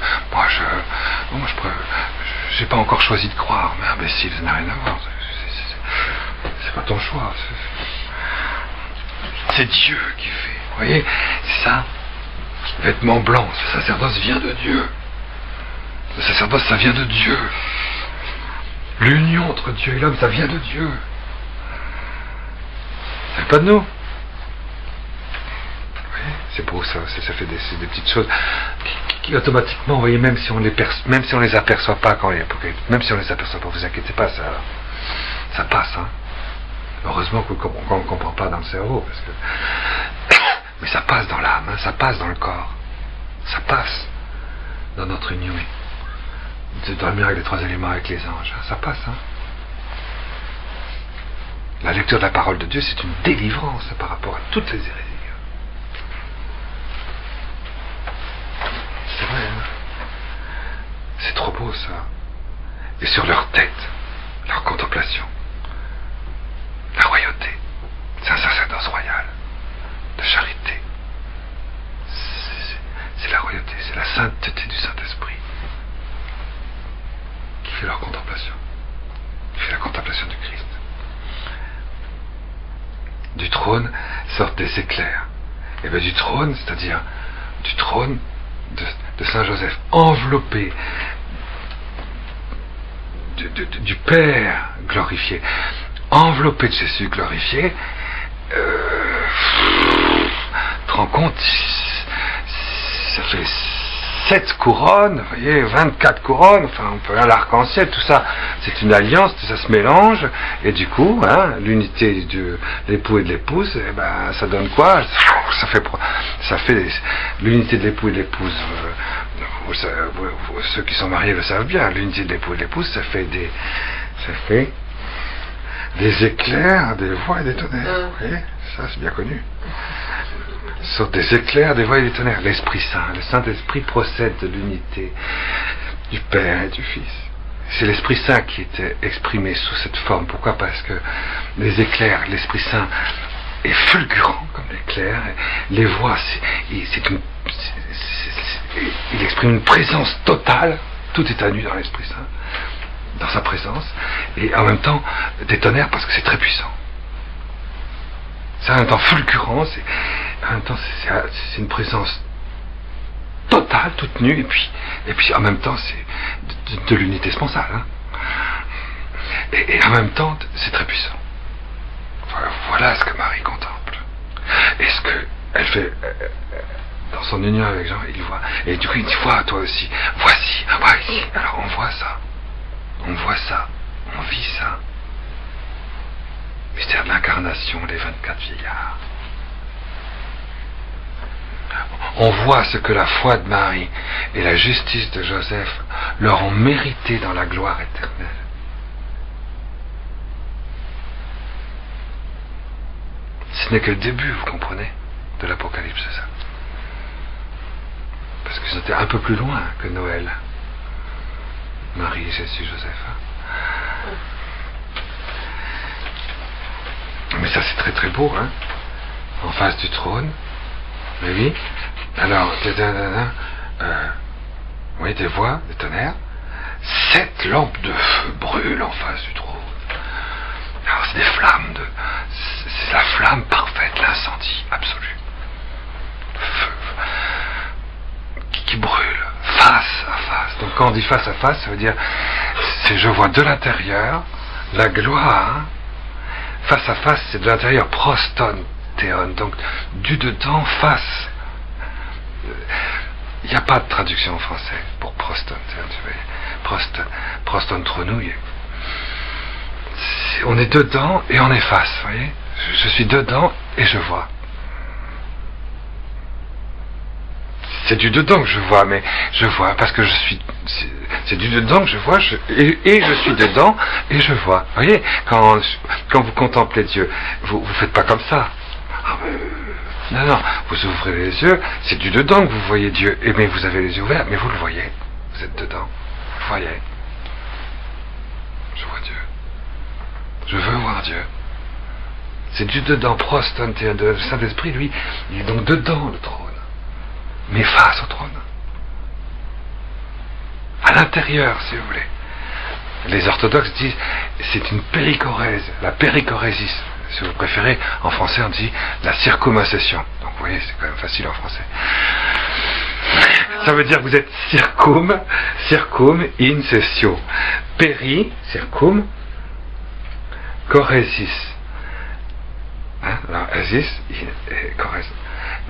pas encore choisi de croire, mais imbécile, ça n'a rien à voir. C'est pas ton choix. C'est Dieu qui fait. Vous voyez, c'est ça. Vêtements blancs, le sacerdoce vient de Dieu. Le sacerdoce, ça vient de Dieu. L'union entre Dieu et l'homme, ça vient de Dieu. Ça vient pas de nous. Vous voyez, c'est beau ça, ça fait des petites choses qui automatiquement, vous voyez, même si on les aperçoit pas quand même si on les aperçoit pas, vous inquiétez pas, ça passe, hein. Heureusement qu'on ne comprend pas dans le cerveau, parce que mais ça passe dans l'âme, hein, ça passe dans le corps, ça passe dans notre union, dans le miracle des trois éléments avec les anges, hein, ça passe. Hein. La lecture de la parole de Dieu, c'est une délivrance par rapport à toutes les hérésies. C'est vrai, hein. C'est trop beau ça. Et sur leur tête, leur contemplation, la royauté, c'est un sacerdoce royal de charité. C'est la royauté, c'est la sainteté du Saint-Esprit qui fait leur contemplation, qui fait la contemplation du Christ. Du trône sortent des éclairs. Et bien du trône, c'est-à-dire du trône de Saint Joseph, enveloppé du Père glorifié, enveloppé de Jésus glorifié, tu te rends compte, ça fait 7 couronnes, vous voyez, 24 couronnes, enfin on peut l'arc-en-ciel, tout ça, c'est une alliance, tout ça se mélange, et du coup, hein, l'unité de l'époux et de l'épouse, eh ben, ça donne quoi? Ça fait l'unité de l'époux et de l'épouse, ceux qui sont mariés le savent bien, l'unité de l'époux et de l'épouse, ça fait des éclairs, des voix et des tonnerres, vous voyez, ça c'est bien connu. Sur des éclairs, des voix et des tonnerres. L'Esprit Saint, le Saint-Esprit procède de l'unité du Père et du Fils. C'est l'Esprit Saint qui était exprimé sous cette forme. Pourquoi? Parce que les éclairs, l'Esprit Saint est fulgurant comme l'éclair. Les voix, il exprime une présence totale. Tout est à nu dans l'Esprit Saint, dans sa présence. Et en même temps, des tonnerres parce que c'est très puissant. C'est en même temps fulgurant, en même temps c'est une présence totale, toute nue, et puis en même temps c'est de l'unité sponsale. Hein. Et en même temps, c'est très puissant. Voilà ce que Marie contemple. Et ce qu'elle fait dans son union avec Jean, il voit. Et du coup, il dit, vois, toi aussi. Voici. Alors, on voit ça. On voit ça. On vit ça. Mystère de l'incarnation, les 24 vieillards. On voit ce que la foi de Marie et la justice de Joseph leur ont mérité dans la gloire éternelle. Ce n'est que le début, vous comprenez, de l'Apocalypse, c'est ça. Parce que c'était un peu plus loin que Noël. Marie, Jésus, Joseph. Mais ça, c'est très très beau, hein. En face du trône. Mais oui. Alors, oui, des voix, des tonnerres. 7 lampes de feu brûlent en face du trône. Alors, c'est des flammes c'est la flamme parfaite, l'incendie absolu. Feu. Qui brûle, face à face. Donc, quand on dit face à face, ça veut dire, c'est je vois de l'intérieur la gloire. Face à face, c'est de l'intérieur, proston, théon, donc du dedans, face. Il n'y a pas de traduction en français pour proston, proston tronouille. On est dedans et on est face, vous voyez. Je suis dedans et je vois. C'est du dedans que je vois, mais je vois parce que je suis. C'est du dedans que je vois, et je suis dedans et je vois. Vous voyez, quand vous contemplez Dieu, vous faites pas comme ça. Non, vous ouvrez les yeux, c'est du dedans que vous voyez Dieu. Mais vous avez les yeux ouverts, mais vous le voyez. Vous êtes dedans. Vous le voyez. Je vois Dieu. Je veux voir Dieu. C'est du dedans, proston, le Saint-Esprit, lui, il est donc dedans le trône. Mais face au trône. À l'intérieur, si vous voulez. Les orthodoxes disent, c'est une péricorèse, la péricorésis. Si vous préférez, en français on dit la circumaccession. Donc vous voyez, c'est quand même facile en français. Ça veut dire que vous êtes circum in sessio. Péri, circum, choresis. Hein? Alors, asis, chorès.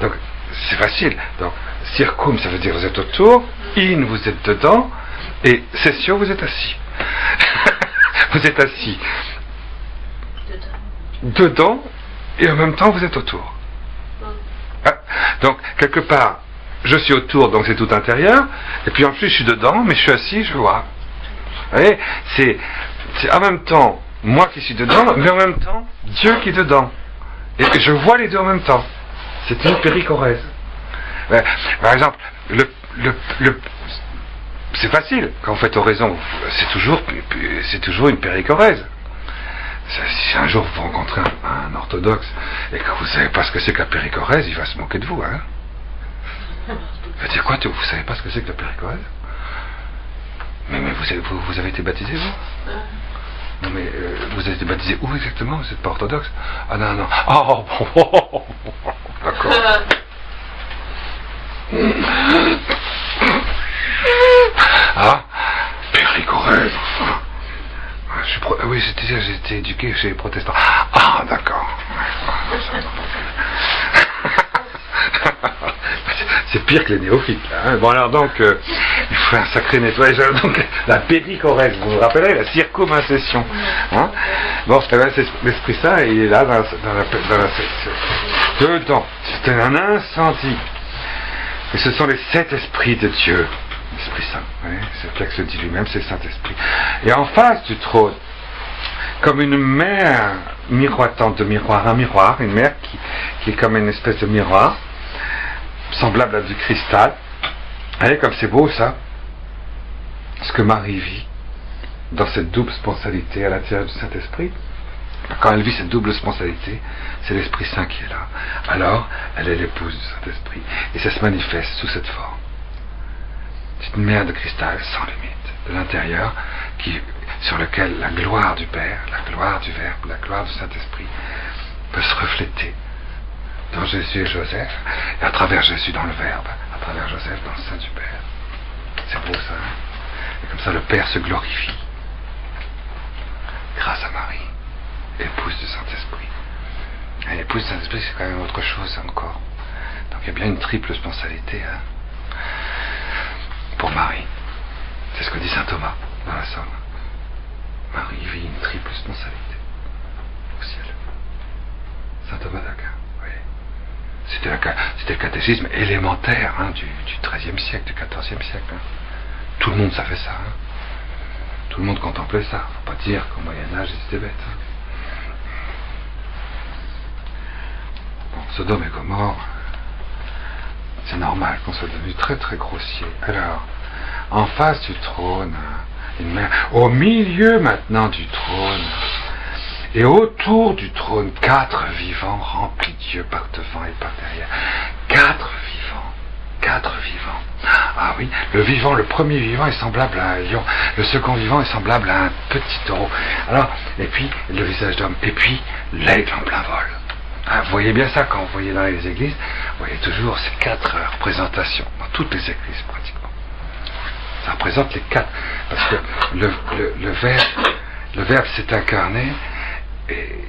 Donc, c'est facile. Donc, circum, ça veut dire vous êtes autour, in, vous êtes dedans, et sessio, vous êtes assis. Vous êtes assis dedans, et en même temps, vous êtes autour. Hein? Donc, quelque part, je suis autour, donc c'est tout intérieur, et puis en plus, je suis dedans, mais je suis assis, je vois. Vous voyez, c'est en même temps, moi qui suis dedans, mais en même temps, Dieu qui est dedans. Et je vois les deux en même temps. C'est une péricorèse. Par exemple, c'est facile. Quand vous faites oraison, c'est toujours une péricorèse. Si un jour vous rencontrez un orthodoxe et que vous ne savez pas ce que c'est que la péricorèse, il va se moquer de vous. Hein. Il va dire quoi, vous savez pas ce que c'est que la péricorèse? Mais vous avez été baptisé, vous? Non mais vous avez été baptisé où exactement? Vous n'êtes pas orthodoxe? Ah non. Oh, bon. D'accord. Ah, péricorèse. Oui, j'ai été éduqué chez les protestants. Ah, d'accord. C'est pire que les néophytes, là. Hein. Bon, alors donc, il faut un sacré nettoyage. Donc, la péricorèse, vous vous rappelez, la circumaccession. Hein. Bon, c'est l'Esprit Saint, il est là dans la dedans. C'est un incendie. Et ce sont les 7 esprits de Dieu. L'Esprit Saint. Oui, c'est le texte dit lui-même, c'est le Saint-Esprit. Et en face du trône, comme une mer miroitante de miroir, un miroir, une mer qui est comme une espèce de miroir, semblable à du cristal. Vous voyez comme c'est beau ça, ce que Marie vit dans cette double sponsalité à l'intérieur du Saint-Esprit. Quand elle vit cette double sponsalité, c'est l'Esprit Saint qui est là. Alors, elle est l'épouse du Saint-Esprit. Et ça se manifeste sous cette forme. C'est une mer de cristal sans limite, de l'intérieur, sur lequel la gloire du Père, la gloire du Verbe, la gloire du Saint-Esprit peut se refléter dans Jésus et Joseph, et à travers Jésus dans le Verbe, à travers Joseph dans le sein du Père. C'est beau ça, hein? Et comme ça le Père se glorifie. grâce à Marie, épouse du Saint-Esprit. Et l'épouse du Saint-Esprit, c'est quand même autre chose encore. Donc il y a bien une triple sponsalité pour Marie. C'est ce que dit saint Thomas dans la Somme. Marie vit une triple sponsalité au ciel. Saint Thomas d'Aquin, vous voyez. C'était le catéchisme élémentaire du XIIIe siècle, du XIVe siècle. Tout le monde savait ça. Tout le monde contemplait ça. Faut pas dire qu'au Moyen-Âge, ils étaient bêtes. Bon, Sodome et Gomorrhe, c'est normal qu'on soit devenu très très grossier. Alors, en face du trône, une mer, au milieu maintenant du trône, et autour du trône, 4 vivants remplis de Dieu par devant et par derrière. 4 vivants. 4 vivants. Ah oui, le vivant, le premier vivant est semblable à un lion, le second vivant est semblable à un petit taureau. Alors, et puis le visage d'homme, et puis l'aigle en plein vol. Ah, vous voyez bien ça quand vous voyez dans les églises, vous voyez toujours ces 4 représentations, dans toutes les églises pratiquement. Ça représente les 4, parce que le Verbe s'est incarné, et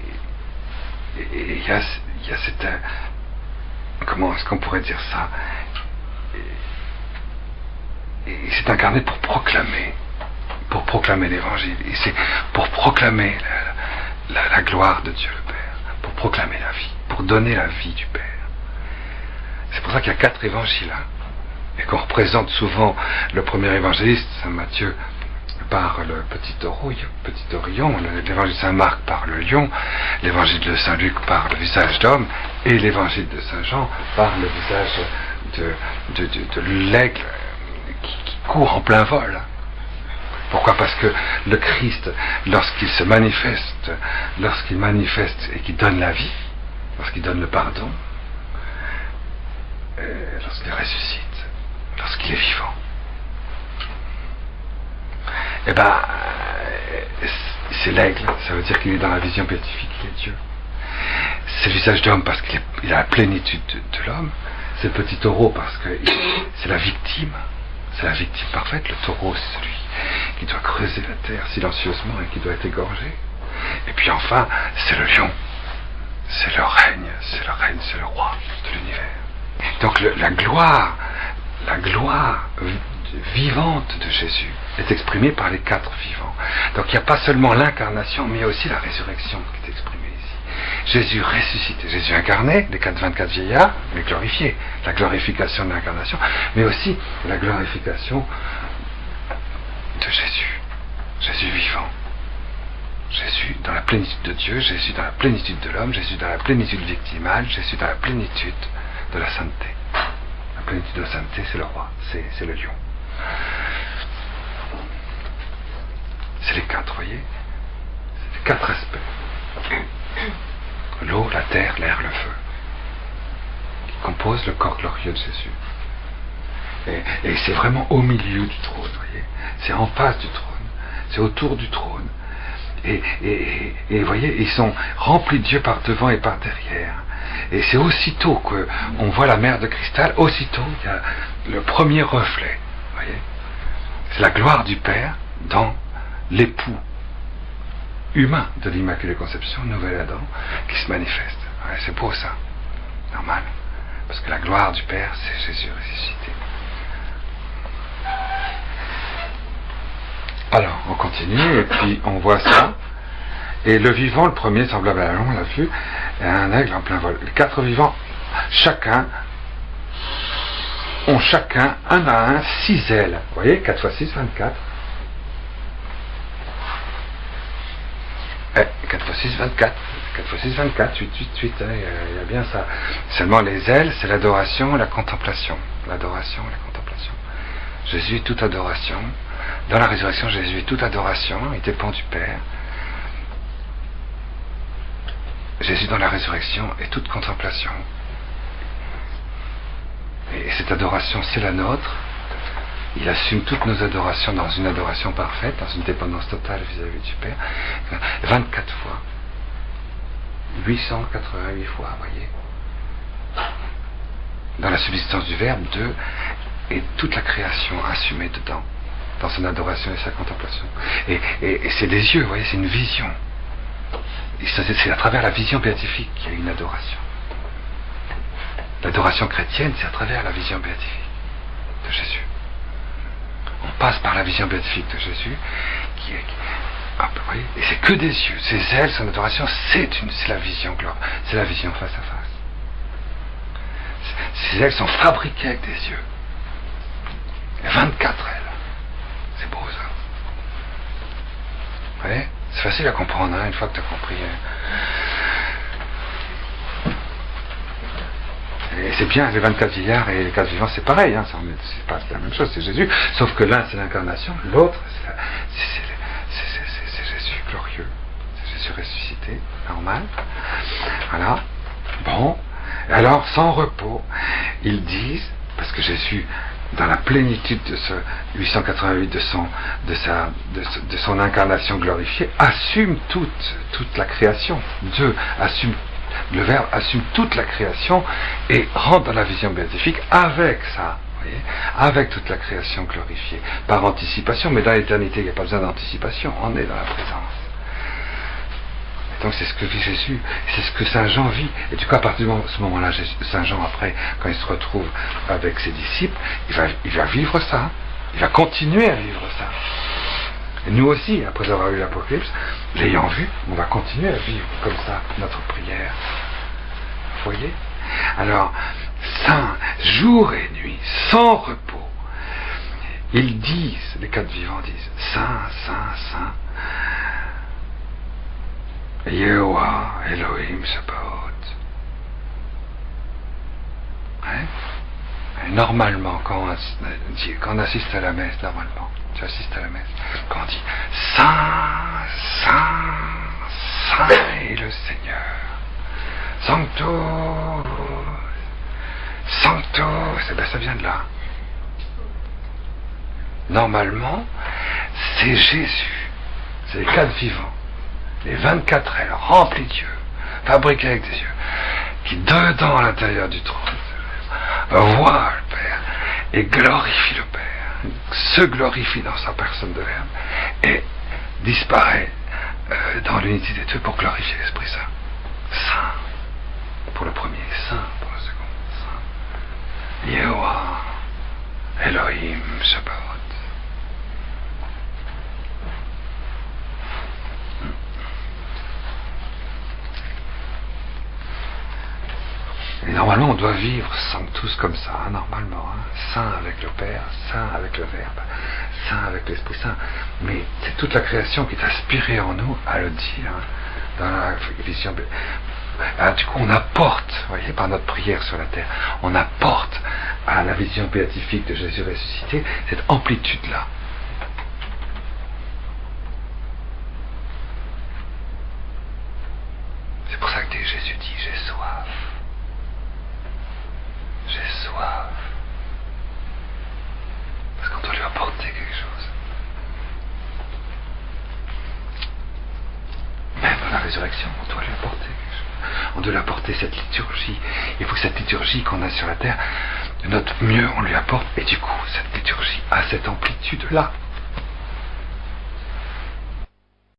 il y a cette... Comment est-ce qu'on pourrait dire ça? Et c'est incarné pour proclamer l'évangile, et c'est pour proclamer la gloire de Dieu le Père, pour proclamer la vie, pour donner la vie du Père. C'est pour ça qu'il y a 4 évangiles, et qu'on représente souvent le premier évangéliste, Saint Matthieu, par le petit orion, l'évangile de Saint Marc par le lion, l'évangile de Saint Luc par le visage d'homme, et l'évangile de Saint Jean par le visage de l'aigle qui court en plein vol. Pourquoi? Parce que le Christ, lorsqu'il se manifeste, et qu'il donne la vie, lorsqu'il donne le pardon, lorsqu'il ressuscite, lorsqu'il est vivant, eh ben, c'est l'aigle, ça veut dire qu'il est dans la vision béatifique, il est Dieu. C'est le visage d'homme parce qu'il a la plénitude de l'homme. C'est le petit taureau parce que c'est la victime parfaite. Le taureau, c'est celui qui doit creuser la terre silencieusement et qui doit être égorgé. Et puis enfin, c'est le lion. C'est le règne, c'est le roi de l'univers. Donc la gloire vivante de Jésus est exprimée par les 4 vivants. Donc il n'y a pas seulement l'incarnation, mais il y a aussi la résurrection qui est exprimée ici. Jésus ressuscité, Jésus incarné, les 24 vieillards, mais glorifié, la glorification de l'incarnation, mais aussi la glorification de Jésus, Jésus vivant. Jésus dans la plénitude de Dieu, Jésus dans la plénitude de l'homme, Jésus dans la plénitude victimale, Jésus dans la plénitude de la sainteté. La plénitude de la sainteté, c'est le roi, c'est le lion. C'est les 4, voyez? C'est les 4 aspects. L'eau, la terre, l'air, le feu, qui composent le corps glorieux de Jésus. Et c'est vraiment au milieu du trône, voyez? C'est en face du trône, c'est autour du trône. Et vous voyez, ils sont remplis de Dieu par devant et par derrière. Et c'est aussitôt qu'on voit la mer de cristal, aussitôt il y a le premier reflet, voyez? C'est la gloire du Père dans l'époux humain de l'Immaculée Conception, nouvel Adam, qui se manifeste. Ouais, c'est beau ça, normal, parce que la gloire du Père, c'est Jésus ressuscité. Alors, on continue, et puis on voit ça, et le vivant, le premier, semblable à la longue, on l'a vu, et un aigle en plein vol. Les 4 vivants, ont chacun, un à un, 6 ailes. Vous voyez, 4 fois 6, 24. 4 fois 6, 24. 4 fois 6, 24. 8, 8, 8. Il y a bien ça. Seulement les ailes, c'est l'adoration et la contemplation. L'adoration et la contemplation. Jésus est toute adoration. Dans la résurrection, Jésus est toute adoration. Il dépend du Père. Jésus dans la résurrection est toute contemplation. Et cette adoration, c'est la nôtre. Il assume toutes nos adorations dans une adoration parfaite, dans une dépendance totale vis-à-vis du Père. 24 fois. 888 fois, vous voyez. Dans la subsistance du Verbe, 2, et toute la création assumée dedans. dans son adoration et sa contemplation. Et c'est les yeux, vous voyez, c'est une vision. Et c'est à travers la vision béatifique qu'il y a une adoration. L'adoration chrétienne, c'est à travers la vision béatifique de Jésus. On passe par la vision béatifique de Jésus, vous voyez, et c'est que des yeux. Ses ailes, son adoration, c'est la vision gloire, c'est la vision face à face. Ces ailes sont fabriquées avec des yeux. Et 24 ailes. C'est beau ça. Vous voyez, c'est facile à comprendre, hein, une fois que tu as compris. Et c'est bien, les 24 vieillards et les 4 vivants, c'est pareil, hein, c'est pas la même chose, c'est Jésus. Sauf que l'un, c'est l'incarnation, l'autre, c'est Jésus glorieux. C'est Jésus ressuscité, normal. Voilà. Bon. Alors, sans repos, ils disent, parce que Jésus, dans la plénitude de ce 888 de son incarnation glorifiée, assume toute la création. Dieu assume, le Verbe assume toute la création et rentre dans la vision béatifique avec ça, vous voyez, avec toute la création glorifiée, par anticipation, mais dans l'éternité, il n'y a pas besoin d'anticipation, on est dans la présence. Donc c'est ce que vit Jésus, c'est ce que Saint Jean vit. Et du coup, à partir de ce moment-là, Saint Jean, après, quand il se retrouve avec ses disciples, il va vivre ça. Il va continuer à vivre ça. Et nous aussi, après avoir eu l'Apocalypse, l'ayant vu, on va continuer à vivre comme ça notre prière. Vous voyez? Alors, saint, jour et nuit, sans repos, ils disent, les 4 vivants disent, Saint, Saint, Saint, Yehovah, Elohim, Sabaoth. Hein? Et normalement, quand on assiste à la messe, normalement, tu assistes à la messe, quand on dit Saint, Saint, Saint est le Seigneur, Sanctus, Sanctus, ben ça vient de là. Normalement, c'est Jésus, c'est les 4 vivants. Les 24 ailes remplies de yeux, fabriquées avec des yeux, qui dedans à l'intérieur du trône voient le Père et glorifient le Père, se glorifie dans sa personne de Verbe et disparaît dans l'unité des deux pour glorifier l'Esprit Saint. Saint pour le premier, Saint pour le second, Saint. Yehovah, Elohim, Sabaoth. Et normalement, on doit vivre tous comme ça, hein, normalement. Hein. Saint avec le Père, Saint avec le Verbe, Saint avec l'Esprit Saint. Mais c'est toute la création qui est inspirée en nous à le dire, hein, dans la vision. Alors, du coup, on apporte, vous voyez, par notre prière sur la terre, on apporte à la vision béatifique de Jésus ressuscité cette amplitude-là. C'est pour ça que Jésus dit, j'ai soif. J'ai soif. Parce qu'on doit lui apporter quelque chose. Même dans la résurrection, on doit lui apporter quelque chose. On doit lui apporter cette liturgie. Il faut que cette liturgie qu'on a sur la terre, de notre mieux, on lui apporte. Et du coup, cette liturgie a cette amplitude-là.